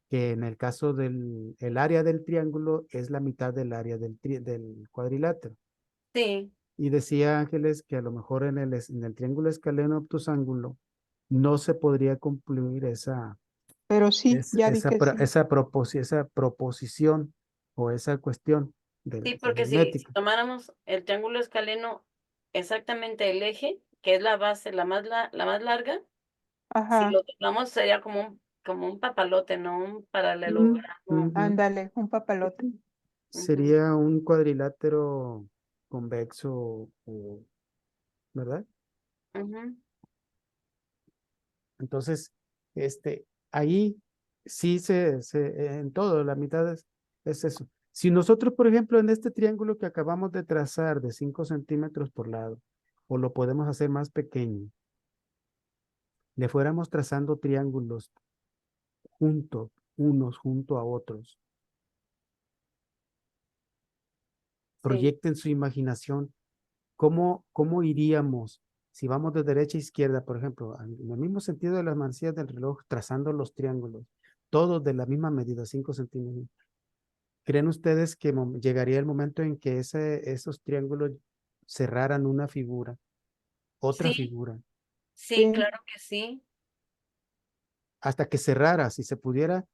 en el caso del el área del triángulo es la mitad del área del cuadrilátero. Sí, Y decía Ángeles que a lo mejor en el triángulo escaleno obtusángulo no se podría concluir Pero sí, ya vi que sí. esa proposición o esa cuestión sí, de porque si aritmética. tomáramos el triángulo escaleno exactamente el eje, que es la base, la más larga, si Ajá, lo tomamos sería como un papalote, no un Mm, paralelogramo. ujú. ándale, un papalote. Ujú, Sería un cuadrilátero convexo, ¿verdad? ujú. Entonces, ahí sí en todo, la mitad es eso. Si nosotros, por ejemplo, en este triángulo que acabamos de trazar de 5 centímetros por lado, o lo podemos hacer más pequeño, le fuéramos trazando triángulos juntos, unos junto a otros, Sí, proyecten su imaginación. ¿Cómo iríamos si vamos de derecha a izquierda, por ejemplo, en el mismo sentido de las manecillas del reloj, trazando los triángulos, todos de la misma medida, 5 centímetros? ¿Creen ustedes que llegaría el momento en que esos triángulos cerraran una figura otra Sí, figura. sí, Sí, claro que sí. Hasta que cerrara, si se pudiera,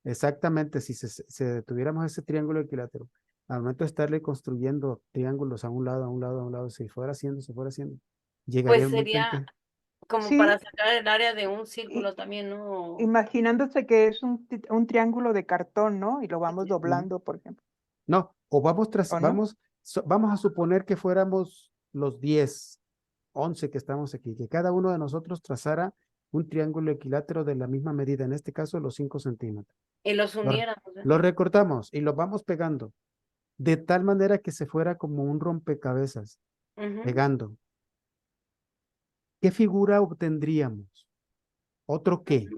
exactamente, si se tuviéramos ese triángulo equilátero, al momento de estarle construyendo triángulos a un lado, a un lado, a un lado, se fuera haciendo, llegaría Pues el momento en sería que, como para sí, sacar el área de un y- círculo también, ¿no? imaginándose que es un triángulo de cartón, ¿no? Y lo vamos mm, doblando, por ejemplo, no, o ¿o no? vamos a suponer que fuéramos los 10, 11 que estamos aquí, que cada uno de nosotros trazara un triángulo equilátero de la misma medida, en este caso los 5 centímetros. Y los Lo, uniéramos, lo ¿verdad? recortamos y lo vamos pegando, de tal manera que se fuera como un rompecabezas, Ujú. pegando. ¿Qué figura obtendríamos? ¿Otro qué?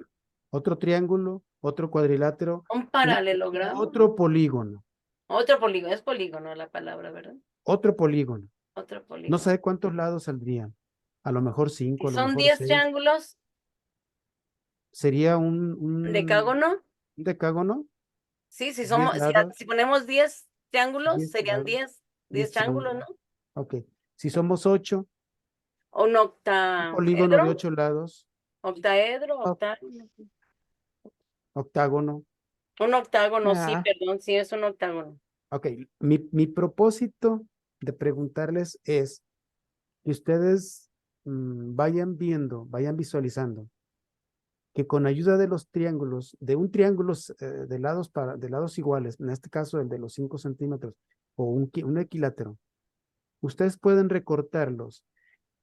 ¿Otro triángulo? ¿Otro cuadrilátero? Un u- paralelogramo. Otro polígono, Otro polígono, es polígono la palabra, ¿verdad? otro polígono. Otro No polígono. sé cuántos lados saldrían. A lo mejor Si 5, a lo son mejor 10 6. triángulos, Sería un decágono. decágono, Sí, 10 lados, si ponemos 10 triángulos, 10 serían lados, 10 10 triángulos, triángulos. ¿no? Ok. Si somos 8, Un un polígono octaedro, de 8 lados, octaedro, o- octágono. un octágono, sí, Ah, perdón, sí, es un octágono. Ok, mi propósito de preguntarles es que ustedes vayan viendo, vayan visualizando que con ayuda de los triángulos, de un triángulo de lados iguales, en este caso el de los 5 centímetros, o un equilátero, ustedes pueden recortarlos,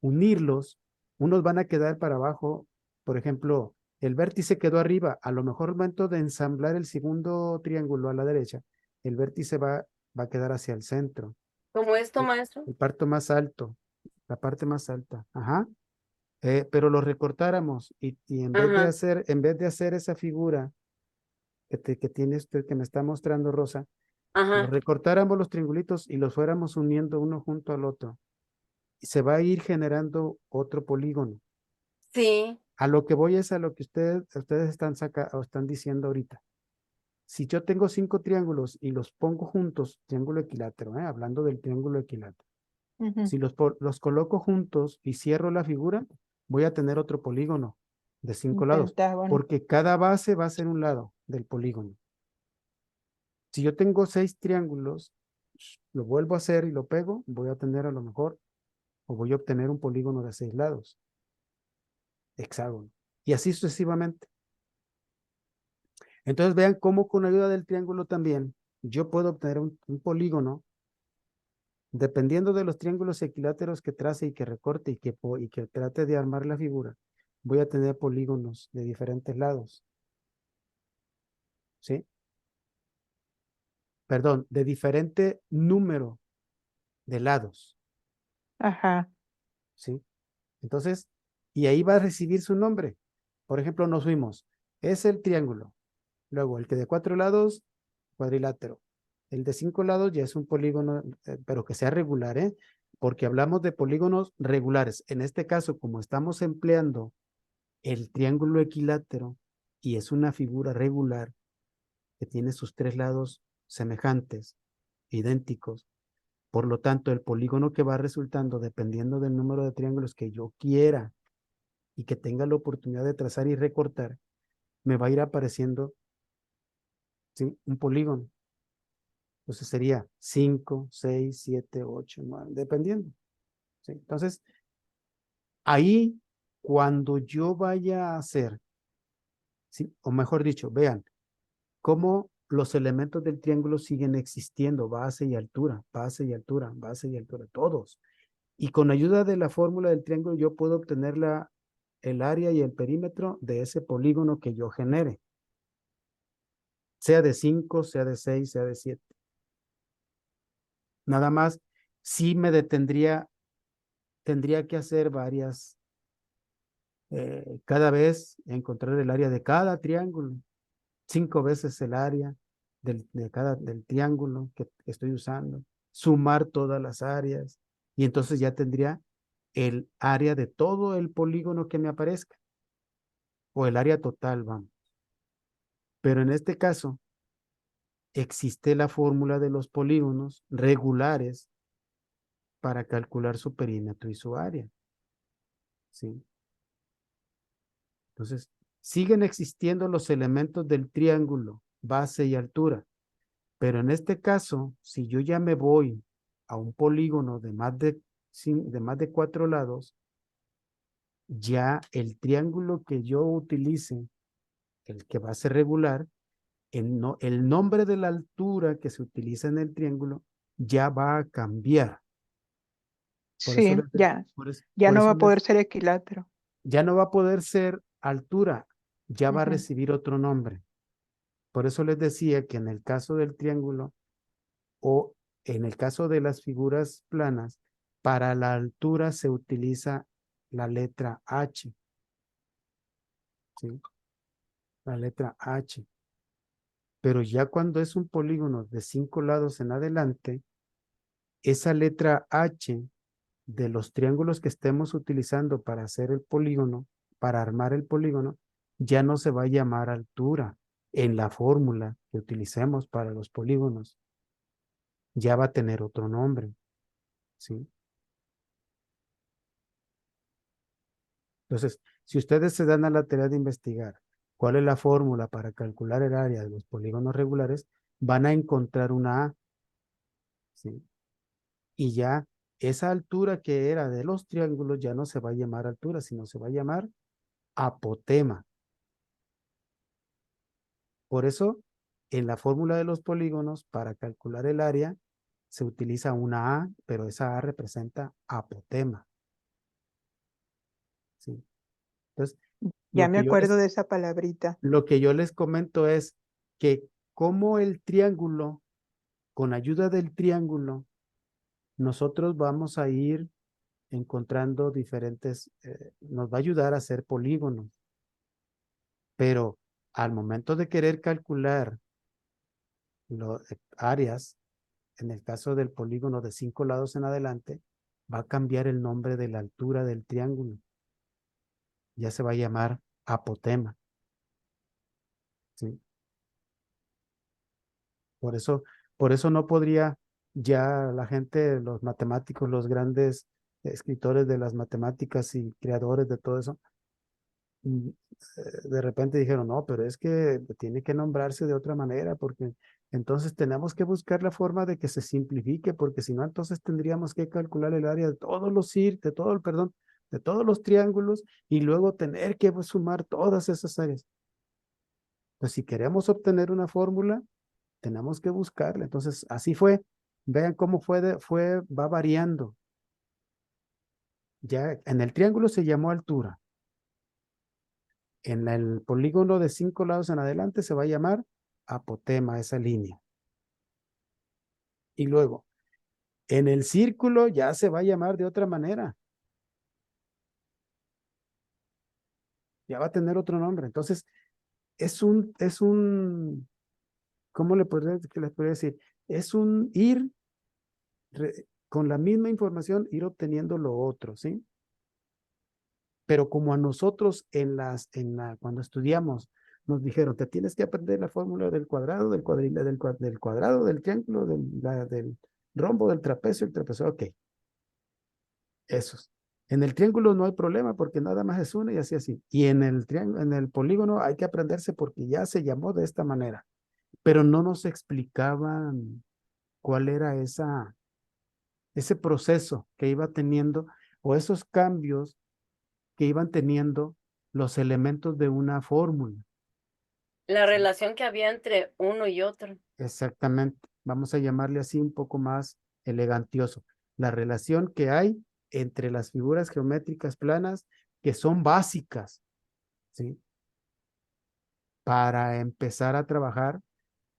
unirlos, unos van a quedar para abajo, por ejemplo, el vértice quedó arriba, a lo mejor al momento de ensamblar el segundo triángulo a la derecha, el vértice va a quedar hacia el centro. ¿Cómo esto, El maestro? el parto más alto, la parte más alta, ajá. Pero lo recortáramos y Ajá, en vez de hacer esa figura que tiene usted, que me está mostrando Rosa, lo ajá, recortáramos los triangulitos y los fuéramos uniendo uno junto al otro. Y se va a ir generando otro polígono. sí, A lo que voy es a lo que ustedes o están diciendo ahorita. Si yo tengo 5 triángulos y los pongo juntos, triángulo equilátero, hablando del triángulo equilátero. ujú, Si los coloco juntos y cierro la figura, voy a tener otro polígono de 5 un lados, pentágono. porque cada base va a ser un lado del polígono. Si yo tengo 6 triángulos, lo vuelvo a hacer y lo pego, voy a tener a lo mejor, o voy a obtener un polígono de 6 lados, hexágono. Y así sucesivamente. Entonces vean cómo con ayuda del triángulo también, yo puedo obtener un polígono dependiendo de los triángulos equiláteros que trace y que recorte y que trate de armar la figura, voy a tener polígonos de diferentes lados, ¿sí? Perdón, de diferente número de lados, Ajá, ¿sí? Entonces, y ahí va a recibir su nombre. Por ejemplo, nos fuimos, es el triángulo. Luego, el que de 4 lados, cuadrilátero. El de 5 lados ya es un polígono, pero que sea regular, ¿eh? Porque hablamos de polígonos regulares. En este caso, como estamos empleando el triángulo equilátero y es una figura regular que tiene sus 3 lados semejantes, idénticos. Por lo tanto, el polígono que va resultando, dependiendo del número de triángulos que yo quiera y que tenga la oportunidad de trazar y recortar, me va a ir apareciendo, ¿sí? Un polígono. Entonces sería 5, 6, 7, 8, 9, dependiendo, ¿sí? Entonces, ahí, cuando yo vaya a hacer, ¿sí? O mejor dicho, vean, cómo los elementos del triángulo siguen existiendo, base y altura, base y altura, base y altura, todos. Y con ayuda de la fórmula del triángulo yo puedo obtener el área y el perímetro de ese polígono que yo genere, sea de 5, sea de 6, sea de 7. Nada más, sí tendría que hacer cada vez encontrar el área de cada triángulo, 5 veces el área del triángulo que estoy usando, sumar todas las áreas y entonces ya tendría el área de todo el polígono que me aparezca o el área total, vamos. Pero en este caso existe la fórmula de los polígonos regulares para calcular su perímetro y su área. ¿sí? Entonces, siguen existiendo los elementos del triángulo, base y altura. Pero en este caso, si yo ya me voy a un polígono de más de 4 lados, ya el triángulo que yo utilice, el que va a ser regular, el nombre de la altura que se utiliza en el triángulo ya va a cambiar. Por eso, Sí, ya, ya por no va eso a poder ser equilátero. ya no va a poder ser altura, ya va a Ujú. recibir otro nombre. Por eso les decía que en el caso del triángulo o en el caso de las figuras planas, para la altura se utiliza la letra H, ¿sí? La letra H. Pero ya cuando es un polígono de 5 lados en adelante, esa letra H de los triángulos que estemos utilizando para hacer el polígono, para armar el polígono, ya no se va a llamar altura en la fórmula que utilicemos para los polígonos. Ya va a tener otro nombre, ¿sí? Entonces, si ustedes se dan a la tarea de investigar cuál es la fórmula para calcular el área de los polígonos regulares, van a encontrar una A, ¿sí? Y ya esa altura que era de los triángulos ya no se va a llamar altura, sino se va a llamar apotema. Por eso, en la fórmula de los polígonos, para calcular el área, se utiliza una A, pero esa A representa apotema, ¿sí? Entonces, Ya lo me que yo acuerdo les, de esa palabrita. lo que yo les comento es que como el triángulo, con ayuda del triángulo, nosotros vamos a ir encontrando diferentes, nos va a ayudar a hacer polígonos, pero al momento de querer calcular las áreas, en el caso del polígono de 5 lados en adelante, va a cambiar el nombre de la altura del triángulo. Ya se va a llamar apotema, ¿sí? Por eso, por eso no podría ya la gente, los matemáticos, los grandes escritores de las matemáticas y creadores de todo eso, de repente dijeron, no, pero es que tiene que nombrarse de otra manera porque entonces tenemos que buscar la forma de que se simplifique porque si no, entonces tendríamos que calcular el área de todos los de todo el, perdón, de todos los triángulos y luego tener que sumar todas esas áreas. Pues si queremos obtener una fórmula, tenemos que buscarla. Entonces, así fue. Vean cómo va variando. Ya en el triángulo se llamó altura. En el polígono de 5 lados en adelante se va a llamar apotema esa línea. Y luego, en el círculo ya se va a llamar de otra manera. Ya va a tener otro nombre. Entonces, ¿cómo qué les podría decir? Es un ir con la misma información, ir obteniendo lo otro, ¿sí? Pero como a nosotros cuando estudiamos, nos dijeron, te tienes que aprender la fórmula del cuadrado, del cuadrado, del triángulo, del rombo, del trapecio, el trapecio, ok, esos. En el triángulo no hay problema porque nada más es uno y así, así. Y en el polígono hay que aprenderse porque ya se llamó de esta manera. Pero no nos explicaban cuál era ese proceso que iba teniendo o esos cambios que iban teniendo los elementos de una fórmula. La ¿Sí? relación que había entre uno y otro. Exactamente. Vamos a llamarle así un poco más elegantioso. La relación que hay entre las figuras geométricas planas que son básicas, ¿sí? Para empezar a trabajar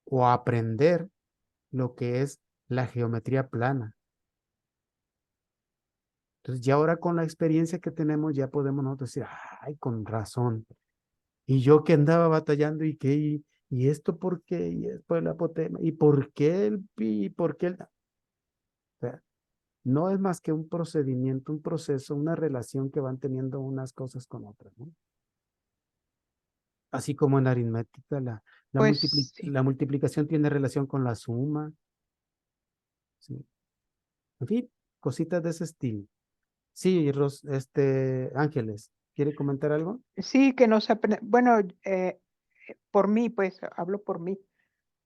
o a aprender lo que es la geometría plana. Entonces, ya ahora con la experiencia que tenemos, ya podemos nosotros decir, ay, con razón. Y yo que andaba batallando y que, y esto por qué, y después el apotema, y por qué el pi, y por qué el... O sea, no es más que un procedimiento, un proceso, una relación que van teniendo unas cosas con otras, ¿no? Así como en aritmética, Pues sí. la multiplicación tiene relación con la suma, ¿sí? En fin, cositas de ese estilo. Sí, Ángeles, ¿quiere comentar algo? Sí, que bueno, por mí, pues, hablo por mí.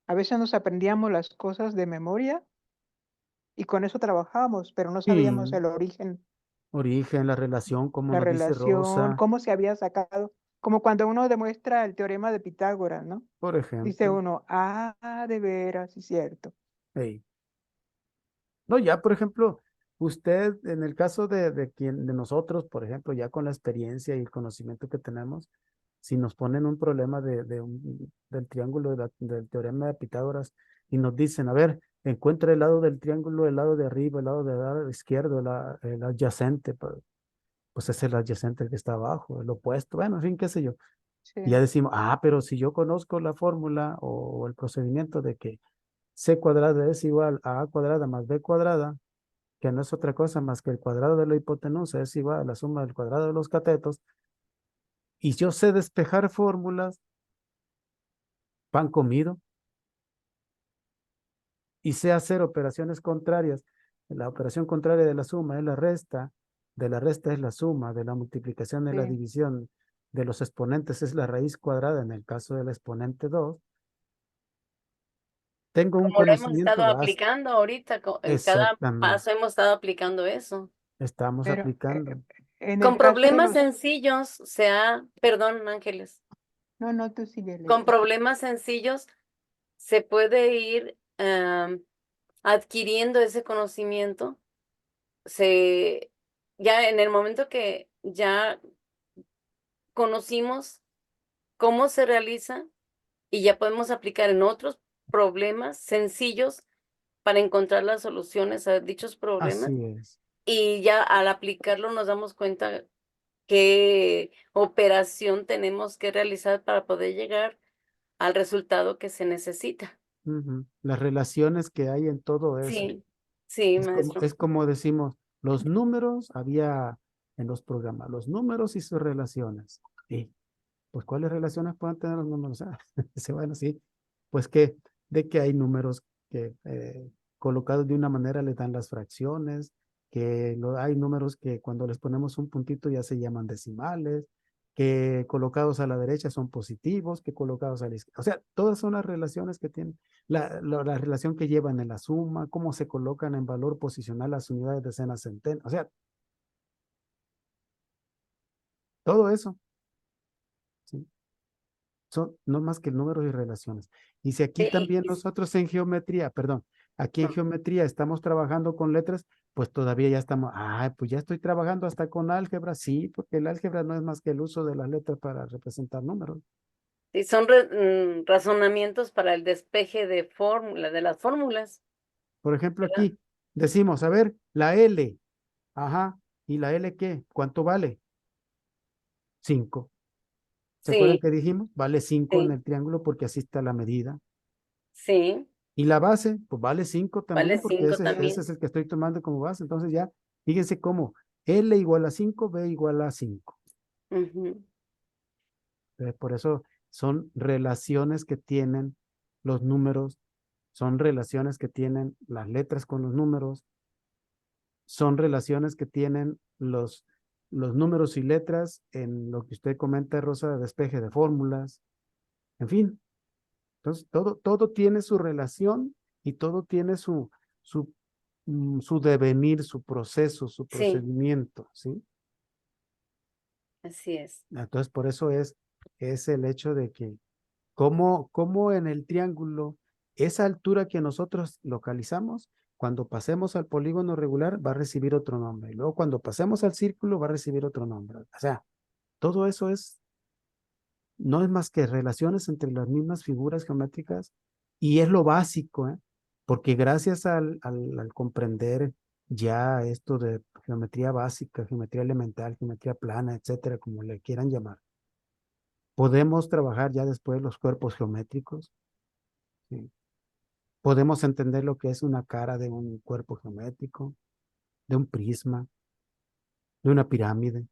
A veces nos aprendíamos las cosas de memoria y con eso trabajábamos, pero no sabíamos Sí, el origen, origen, la relación, como la nos dice relación, Rosa, cómo se había sacado, como cuando uno demuestra el teorema de Pitágoras, ¿no? por Dice ejemplo. uno, de veras, sí, cierto. Hey. No, ya, por ejemplo, usted, en el caso de nosotros, por ejemplo, ya con la experiencia y el conocimiento que tenemos, si nos ponen un problema del triángulo del teorema de Pitágoras y nos dicen, a ver, encuentra el lado del triángulo, el lado de arriba, el lado del lado izquierdo, el adyacente, pues es el adyacente el que está abajo, el opuesto, bueno, en fin, qué sé yo. Y ya Sí, decimos, pero si yo conozco la fórmula o el procedimiento de que c cuadrada es igual a cuadrada más b cuadrada, que no es otra cosa más que el cuadrado de la hipotenusa es igual a la suma del cuadrado de los catetos, y yo sé despejar fórmulas, pan comido, y sé hacer operaciones contrarias. La operación contraria de la suma es la resta, de la resta es la suma, de la multiplicación es la sí, división, de los exponentes es la raíz cuadrada en el caso del exponente 2. Tengo un Como lo hemos conocimiento estado básico. aplicando ahorita, en cada Exactamente, paso hemos estado aplicando eso. estamos pero aplicando. en Con el caso de problemas los, sencillos perdón, Ángeles, no, tú sigue, con Leti. problemas sencillos se puede ir adquiriendo ese conocimiento. Se, ya en el momento que ya conocimos cómo se realiza y ya podemos aplicar en otros problemas sencillos para encontrar las soluciones a dichos problemas. Así es. Y ya al aplicarlo nos damos cuenta qué operación tenemos que realizar para poder llegar al resultado que se necesita. Ujú. Las relaciones que hay en todo eso. Sí, sí, Es como, maestro. es como decimos, los números había en los programas, los números y sus relaciones. Y pues, ¿cuáles relaciones pueden tener los números? Se van así. Pues que, de que hay números que colocados de una manera le dan las fracciones, que hay números que cuando les ponemos un puntito ya se llaman decimales, que colocados a la derecha son positivos, que colocados a la izquierda. O sea, todas son las relaciones que tienen, la relación que llevan en la suma, cómo se colocan en valor posicional las unidades, decenas, centenas. O sea, todo eso. ¿Sí? Son no más que números y relaciones. Y si aquí Sí, también nosotros en geometría, perdón, aquí en no. geometría estamos trabajando con letras, pues todavía ya estamos, pues ya estoy trabajando hasta con álgebra, sí, porque el álgebra no es más que el uso de las letras para representar números. Sí, son razonamientos para el despeje de fórmula, de las fórmulas, Por ejemplo, ¿verdad? aquí decimos, a ver, la L, ajá, ¿y la L qué? ¿Cuánto vale? 5. ¿Se acuerdan Sí, que dijimos? Vale 5 en sí, el triángulo porque así está la medida. sí, Y la base, pues vale 5 vale también, porque 5 ese es también. el que estoy tomando como base. Entonces ya, fíjense cómo L igual a 5, B igual a 5. Ujú. Por eso son relaciones que tienen los números, son relaciones que tienen las letras con los números, son relaciones que tienen los números y letras en lo que usted comenta, Rosa, de despeje de fórmulas, en fin. Entonces, todo tiene su relación y todo tiene su devenir, su proceso, su Sí, procedimiento, ¿sí? así es. Entonces, por eso es el hecho de que, como en el triángulo, esa altura que nosotros localizamos, cuando pasemos al polígono regular, va a recibir otro nombre. Y luego, cuando pasemos al círculo, va a recibir otro nombre. O sea, todo eso no es más que relaciones entre las mismas figuras geométricas y es lo básico, ¿eh? Porque gracias al comprender ya esto de geometría básica, geometría elemental, geometría plana, etcétera, como le quieran llamar, podemos trabajar ya después los cuerpos geométricos, ¿sí? Podemos entender lo que es una cara de un cuerpo geométrico, de un prisma, de una pirámide.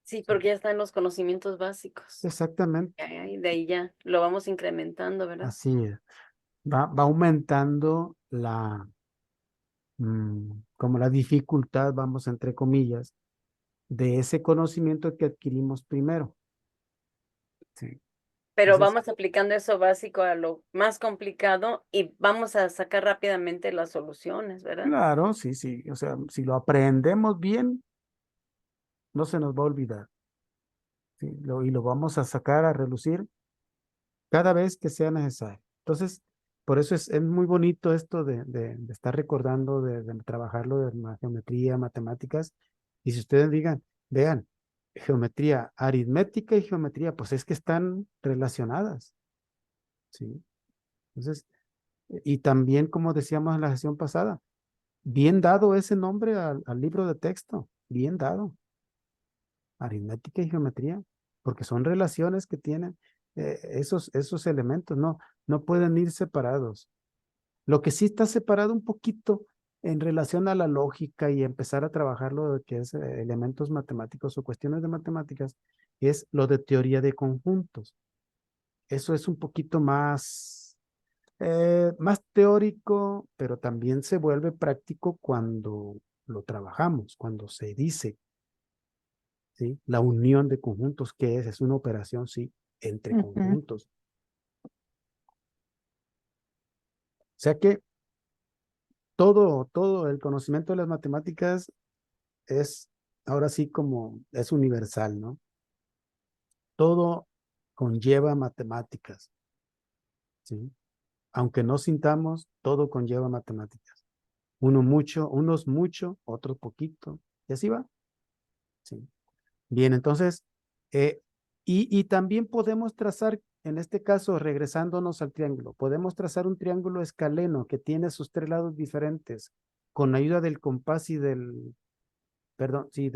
Sí, ¿Sí? porque ya están los conocimientos básicos. Exactamente, Y de ahí ya lo vamos incrementando, ¿verdad? así es. Va aumentando como la dificultad, vamos, entre comillas, de ese conocimiento que adquirimos primero. Sí. Pero Entonces, vamos aplicando eso básico a lo más complicado y vamos a sacar rápidamente las soluciones, ¿verdad? claro, sí, sí. O sea, si lo aprendemos bien, no se nos va a olvidar. ¿Sí? Y lo vamos a sacar a relucir cada vez que sea necesario. Entonces, por eso es muy bonito esto de estar recordando, de trabajarlo de geometría, matemáticas. Y si ustedes vean, geometría aritmética y geometría, pues es que están relacionadas. ¿Sí? Entonces, y también, como decíamos en la sesión pasada, bien dado ese nombre al libro de texto, bien dado, aritmética y geometría, porque son relaciones que tienen esos elementos, no pueden ir separados. Lo que sí está separado un poquito en relación a la lógica y empezar a trabajar lo de que es elementos matemáticos o cuestiones de matemáticas, es lo de teoría de conjuntos. Eso es un poquito más teórico, pero también se vuelve práctico cuando lo trabajamos, cuando se dice, ¿sí? La unión de conjuntos, ¿qué es? Es una operación, sí, entre Ujú, conjuntos. O sea que todo el conocimiento de las matemáticas es, ahora sí como, es universal, ¿no? Todo conlleva matemáticas, ¿sí? Aunque no sintamos, todo conlleva matemáticas. Unos mucho, otros poquito, y así va, ¿sí? Bien, entonces, eh, y también podemos trazar, en este caso, regresándonos al triángulo, podemos trazar un triángulo escaleno que tiene sus tres lados diferentes, con ayuda del compás y perdón, sí,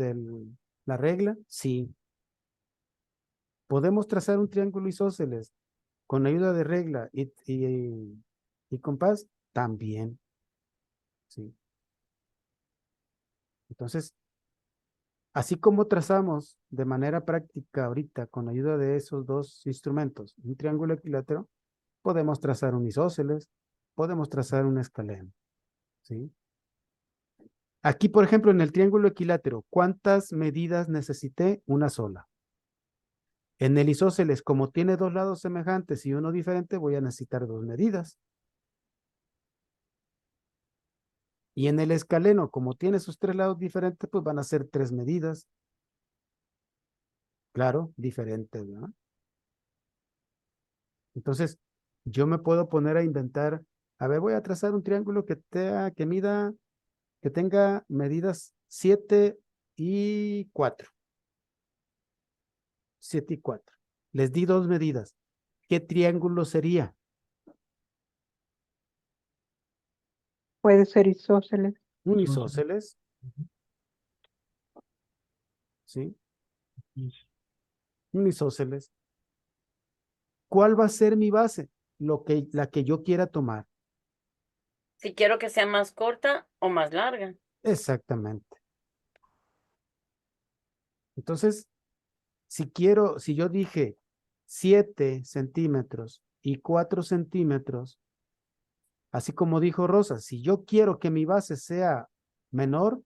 la regla, sí. Podemos trazar un triángulo isósceles con ayuda de regla y compás, también, sí. Entonces, así como trazamos de manera práctica ahorita con ayuda de esos dos instrumentos, un triángulo equilátero, podemos trazar un isósceles, podemos trazar un escaleno, ¿sí? Aquí, por ejemplo, en el triángulo equilátero, ¿cuántas medidas necesité? Una sola. En el isósceles, como tiene dos lados semejantes y uno diferente, voy a necesitar dos medidas. Y en el escaleno, como tiene sus tres lados diferentes, pues van a ser tres medidas. Claro, diferentes, ¿no? Entonces, yo me puedo poner a inventar, a ver, voy a trazar un triángulo que tenga medidas 7 y 4. 7 y 4. Les di dos medidas. ¿Qué triángulo sería? puede ser isósceles. Un isósceles, ¿sí? Un isósceles. ¿Cuál va a ser mi base? La que yo quiera tomar. Si quiero que sea más corta o más larga. Exactamente. Entonces, si yo dije 7 centímetros y 4 centímetros, así como dijo Rosa, si yo quiero que mi base sea menor,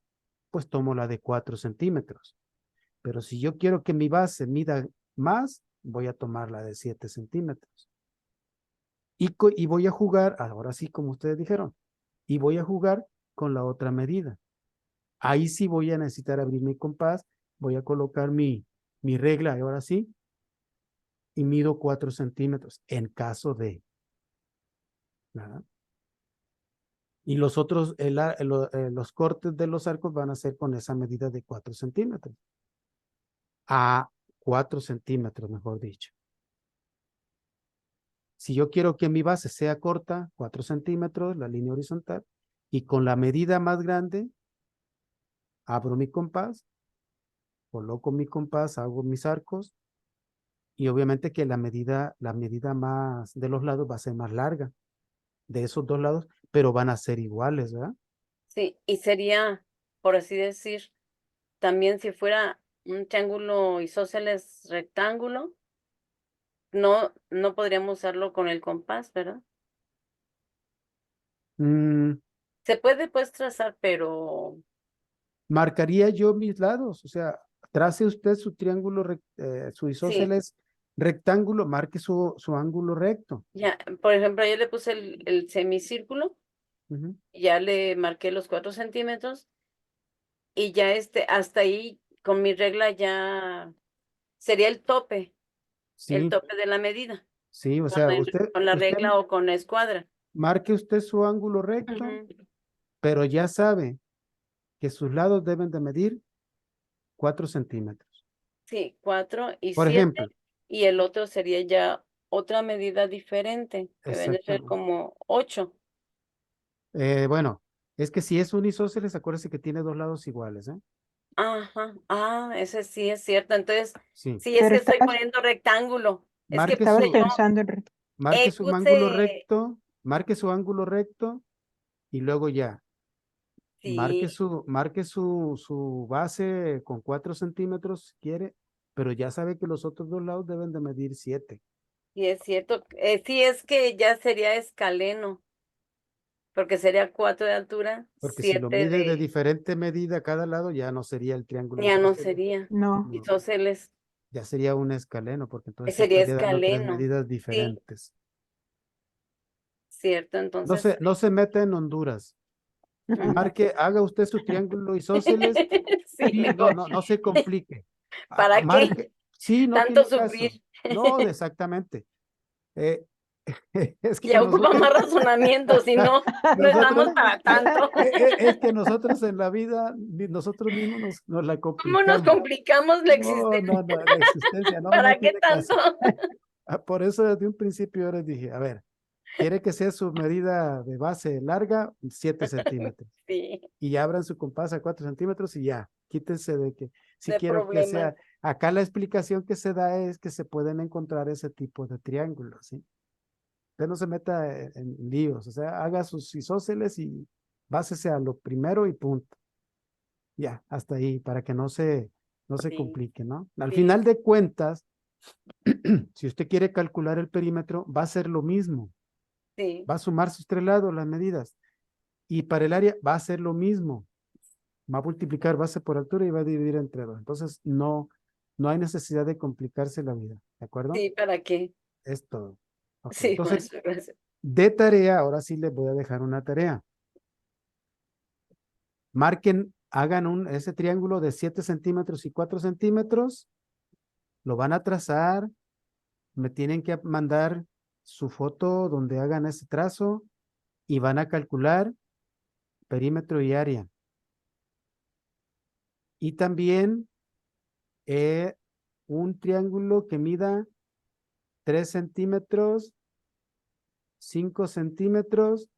pues tomo la de 4 centímetros. Pero si yo quiero que mi base mida más, voy a tomar la de 7 centímetros. Y voy a jugar, ahora sí, como ustedes dijeron, y voy a jugar con la otra medida. Ahí sí voy a necesitar abrir mi compás, voy a colocar mi regla, ahora sí, y mido 4 centímetros en caso de, ¿verdad? Y los otros, los cortes de los arcos van a ser con esa medida de 4 centímetros. A 4 centímetros, mejor dicho. Si yo quiero que mi base sea corta, 4 centímetros, la línea horizontal, y con la medida más grande, abro mi compás, coloco mi compás, hago mis arcos, y obviamente que la medida más de los lados va a ser más larga de esos dos lados, pero van a ser iguales, ¿verdad? Sí, y sería, por así decir, también si fuera un triángulo isósceles rectángulo, no podríamos usarlo con el compás, ¿verdad? Mm, Se puede pues trazar, pero Marcaría yo mis lados, o sea, trace usted su triángulo, su sí, isósceles rectángulo, marque su ángulo recto. ya, por ejemplo, yo le puse el semicírculo, Ujú. ya le marqué los 4 centímetros y ya hasta ahí con mi regla ya sería el Sí, tope de la medida, sí, o con sea, la, con la usted regla o con la escuadra. marque usted su ángulo recto, Ujú. pero ya sabe que sus lados deben de medir 4 centímetros. Sí, 4 y Por 7 ejemplo, y el otro sería ya otra medida diferente, que viene a ser exactamente. como 8. Bueno, es que si es un isósceles, acuérdese que tiene dos lados iguales, ¿eh? Ajá, ese sí es cierto. Entonces, Sí. sí, es Pero que estoy poniendo rectángulo. Es que Marque estabas puse su, yo, pensando en marque su ángulo puse, recto, marque su ángulo recto y luego ya. sí, Marque su base con 4 centímetros si quiere, pero ya sabe que los otros dos lados deben de medir 7, sí es cierto. Sí es que ya sería escaleno, porque sería 4 de altura, porque si lo 7 mide de de, diferente medida a cada lado, ya no sería el triángulo ya no isósceles, sería no. no, isósceles, ya sería un escaleno, porque entonces sería estaría dando tres escaleno. medidas Sí, diferentes. cierto. No Entonces, se, no se meta en Honduras. Marque, haga usted su triángulo isósceles sí, y no, mejor. no, no se complique. ¿Para qué Marque, sí, no tanto tiene caso. sufrir? No, exactamente. Eh, es que Ya ocupa nosotros, más razonamiento, si no, no nosotros, estamos para tanto. es que nosotros en la vida, nosotros mismos nos la ¿Cómo nos complicamos. complicamos la No, existencia? no, no, la existencia, no, no ¿Para qué tiene tanto? caso. Por eso desde un principio yo les dije, a ver, quiere que sea su medida de base larga, 7 centímetros. Sí, Y abran su compás a 4 centímetros y ya, quítense de que si de quiero que problemas. sea, acá la explicación que se da es que se pueden encontrar ese tipo de triángulos, ¿sí? Usted no se meta en líos, o sea, haga sus isósceles y básese a lo primero y punto. Ya, hasta ahí, para que no se Sí, complique, ¿no? Al sí, final de cuentas, si usted quiere calcular el perímetro, va a ser lo mismo. sí, Va a sumar sus tres lados, las medidas. Y para el área va a ser lo mismo. Va a multiplicar base por altura y va a dividir entre dos. Entonces, no hay necesidad de complicarse la vida, ¿de acuerdo? sí, ¿para qué? Es todo. Ok, Sí, entonces, maestro, gracias. de tarea, ahora sí les voy a dejar una tarea. Marquen, hagan ese triángulo de 7 centímetros y 4 centímetros, lo van a trazar, me tienen que mandar su foto donde hagan ese trazo y van a calcular perímetro y área. Y también un triángulo que mida 3 centímetros, 5 centímetros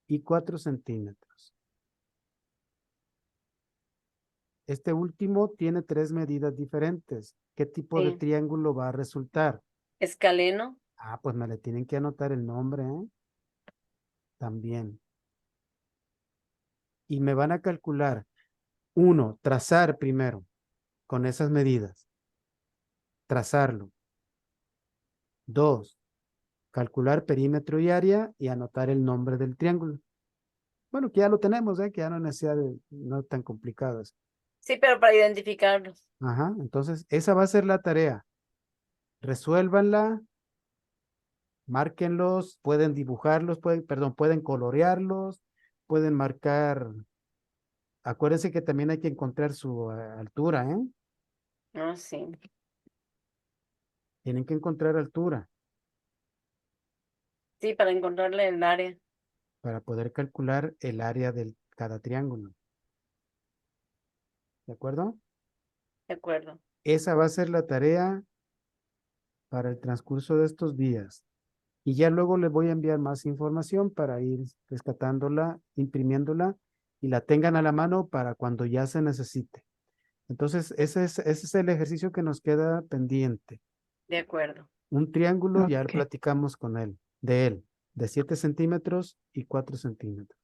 y 4 centímetros. Este último tiene tres medidas diferentes. ¿Qué tipo de Sí, triángulo va a resultar? escaleno, Ah, pues me le tienen que anotar el nombre, ¿eh? También. Y me van a calcular, uno, trazar primero con esas medidas. Trazarlo. Dos, calcular perímetro y área y anotar el nombre del triángulo. Bueno, que ya lo tenemos, ¿eh? Que ya no es necesidad de, no tan complicados. sí, pero para identificarlos. Ajá, entonces esa va a ser la tarea. Resuélvanla, márquenlos, pueden dibujarlos, pueden colorearlos, pueden marcar. Acuérdense que también hay que encontrar su altura, ¿eh? Ah, sí, Tienen que encontrar altura sí, para encontrarle el área. para poder calcular el área de cada triángulo. ¿De acuerdo? De acuerdo, Esa va a ser la tarea para el transcurso de estos días. Y ya luego les voy a enviar más información para ir rescatándola, imprimiéndola y la tengan a la mano para cuando ya se necesite. Entonces, ese es el ejercicio que nos queda pendiente. de acuerdo. Un triángulo, ya Ok. platicamos con él, de 7 centímetros y 4 centímetros.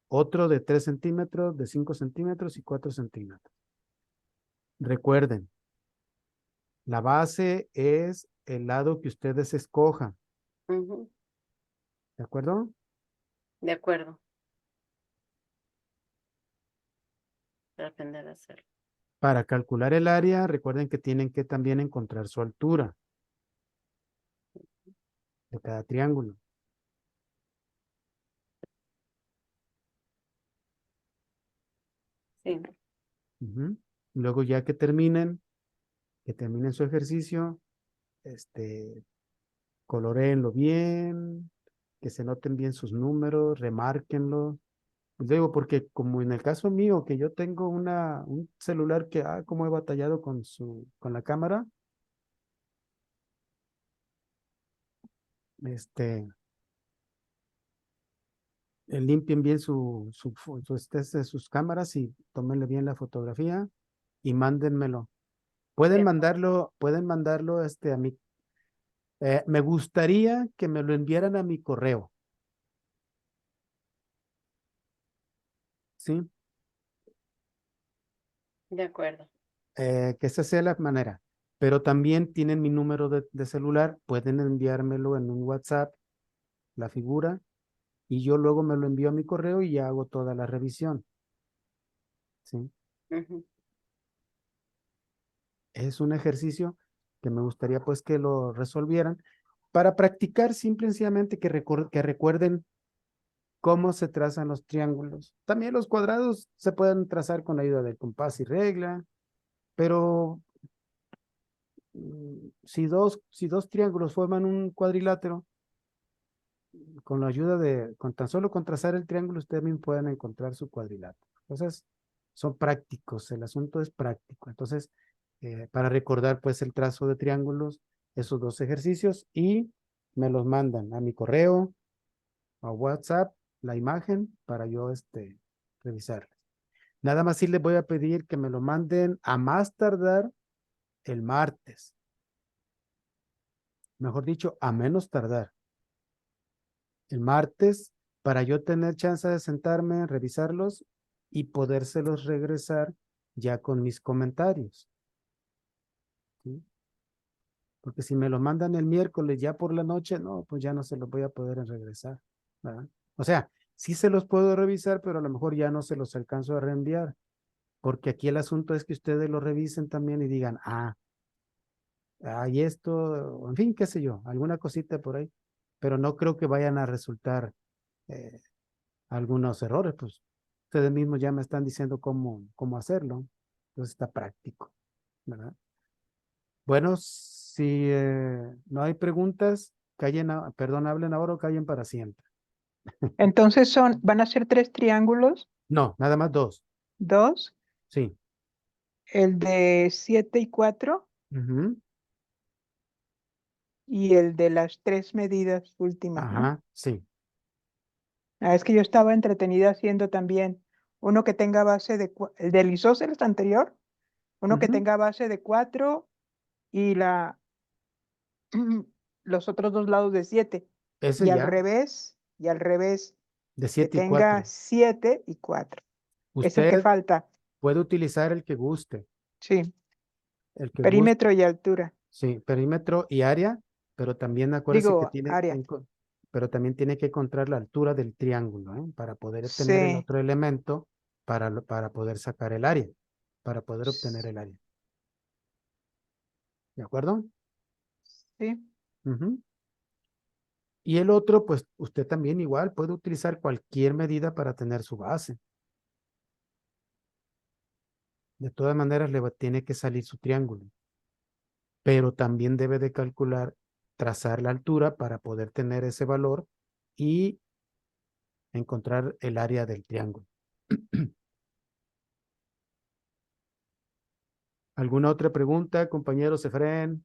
Otro de 3 centímetros, de 5 centímetros y 4 centímetros. Recuerden, la base es el lado que ustedes escojan, Ujú, ¿de acuerdo? de acuerdo. para aprender a hacerlo. Para calcular el área, recuerden que tienen que también encontrar su altura de cada triángulo. Sí, Ujú. Luego ya que terminen su ejercicio, coloréenlo bien, que se noten bien sus números, remárquenlo. Pues digo, porque como en el caso mío, que yo tengo un celular que, como he batallado con la cámara, este, limpien bien sus cámaras y tómenle bien la fotografía y mándenmelo. de acuerdo. Pueden mandarlo, a mí. Me gustaría que me lo enviaran a mi correo, ¿sí? De acuerdo. Que esa sea la manera. Pero también tienen mi número de celular, pueden enviármelo en un WhatsApp, la figura, y yo luego me lo envío a mi correo y ya hago toda la revisión, ¿sí? Ujú. Es un ejercicio que me gustaría pues que lo resolvieran para practicar simple y sencillamente que recuerden cómo se trazan los triángulos. También los cuadrados se pueden trazar con la ayuda del compás y regla, pero si dos triángulos forman un cuadrilátero, con la ayuda con tan solo con trazar el triángulo, ustedes también pueden encontrar su cuadrilátero. Entonces, son prácticos, el asunto es práctico. Entonces, para recordar pues el trazo de triángulos, esos dos ejercicios y me los mandan a mi correo, a WhatsApp, la imagen para yo revisarla. Nada más sí les voy a pedir que me lo manden a más tardar el martes. Mejor dicho, a menos tardar el martes para yo tener chance de sentarme, revisarlos y podérselos regresar ya con mis comentarios, ¿sí? Porque si me lo mandan el miércoles ya por la noche, no, pues ya no se los voy a poder regresar, ¿verdad? O sea, sí se los puedo revisar, pero a lo mejor ya no se los alcanzo a reenviar, porque aquí el asunto es que ustedes lo revisen también y digan, y esto, en fin, qué sé yo, alguna cosita por ahí, pero no creo que vayan a resultar eh, algunos errores, pues ustedes mismos ya me están diciendo cómo hacerlo, entonces está práctico, ¿verdad? Bueno, si no hay preguntas, perdón, hablen ahora o callen para siempre. Entonces van a ser 3 triángulos, No, nada más dos, 2, sí. el de 7 y 4 Ujú. y el de las 3 medidas últimas, ¿no? Ajá, sí. Es que yo estaba entretenida haciendo también uno que tenga base el del isósceles anterior, uno que Ujú. tenga base de 4 y los otros 2 lados de 7. Ese ya, Y al revés, de que 7 y tenga 4. 7 y 4. Es el que Usted falta, puede utilizar el que guste, sí, el que guste, perímetro y altura. sí, perímetro y área, pero también acuérdese que Digo, área. pero también tiene que encontrar la altura del triángulo, ¿eh? Para poder obtener el Sí, otro elemento, para poder sacar el área, para poder obtener el área. ¿De acuerdo? sí. Ujú. Y el otro, pues usted también igual puede utilizar cualquier medida para tener su base. De todas maneras, tiene que salir su triángulo, pero también debe de calcular, trazar la altura para poder tener ese valor y encontrar el área del triángulo. ¿Alguna otra pregunta, compañero Efraín?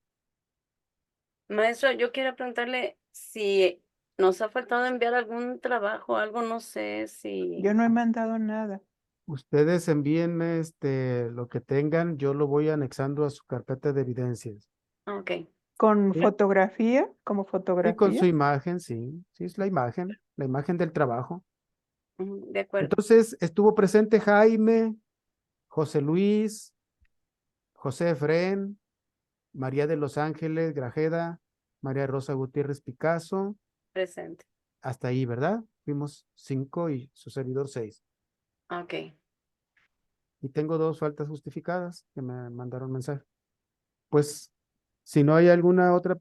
Maestro, yo quiero preguntarle si nos ha faltado enviar algún trabajo, algo, no sé Yo si... no he mandado nada. Ustedes envíenme lo que tengan, yo lo voy anexando a su carpeta de evidencias. Ok, Con ¿Sí? fotografía, como Y con su fotografía. imagen, sí, sí es la imagen del trabajo. de acuerdo. Entonces estuvo presente Jaime, José Luis, José Efrén, María de los Ángeles Grajeda, María Rosa Gutiérrez Picasso, Presente. hasta ahí, ¿verdad? Fuimos 5 y su servidor 6. Ok. y tengo 2 faltas justificadas que me mandaron mensaje. Pues, si no hay alguna otra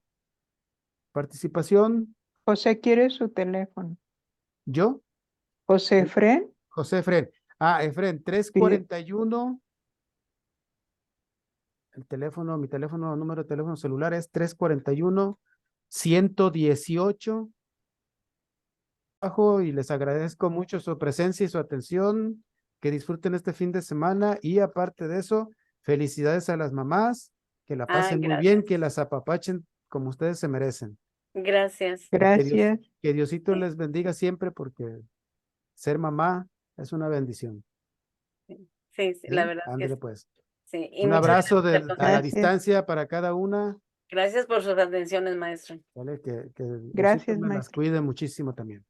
participación, José quiere su teléfono. yo, José Sí. Efren, José Efren. Ah, Efren, 341. El teléfono, mi teléfono, número de teléfono celular es 341-118. Y les agradezco mucho su presencia y su atención. Que disfruten este fin de semana y aparte de eso, felicidades a las mamás, que la pasen muy bien, que las apapachen como ustedes se merecen. Gracias. Y gracias. que Diosito Sí. les bendiga siempre porque ser mamá es una bendición. Sí, sí, la ¿Sí? verdad que Ándale sí. pues. Sí, y Un muchas abrazo gracias por a la Gracias. distancia para cada una. Gracias por sus atenciones, maestro. ¿Vale? Que Diosito Gracias, me las maestro. cuide muchísimo también.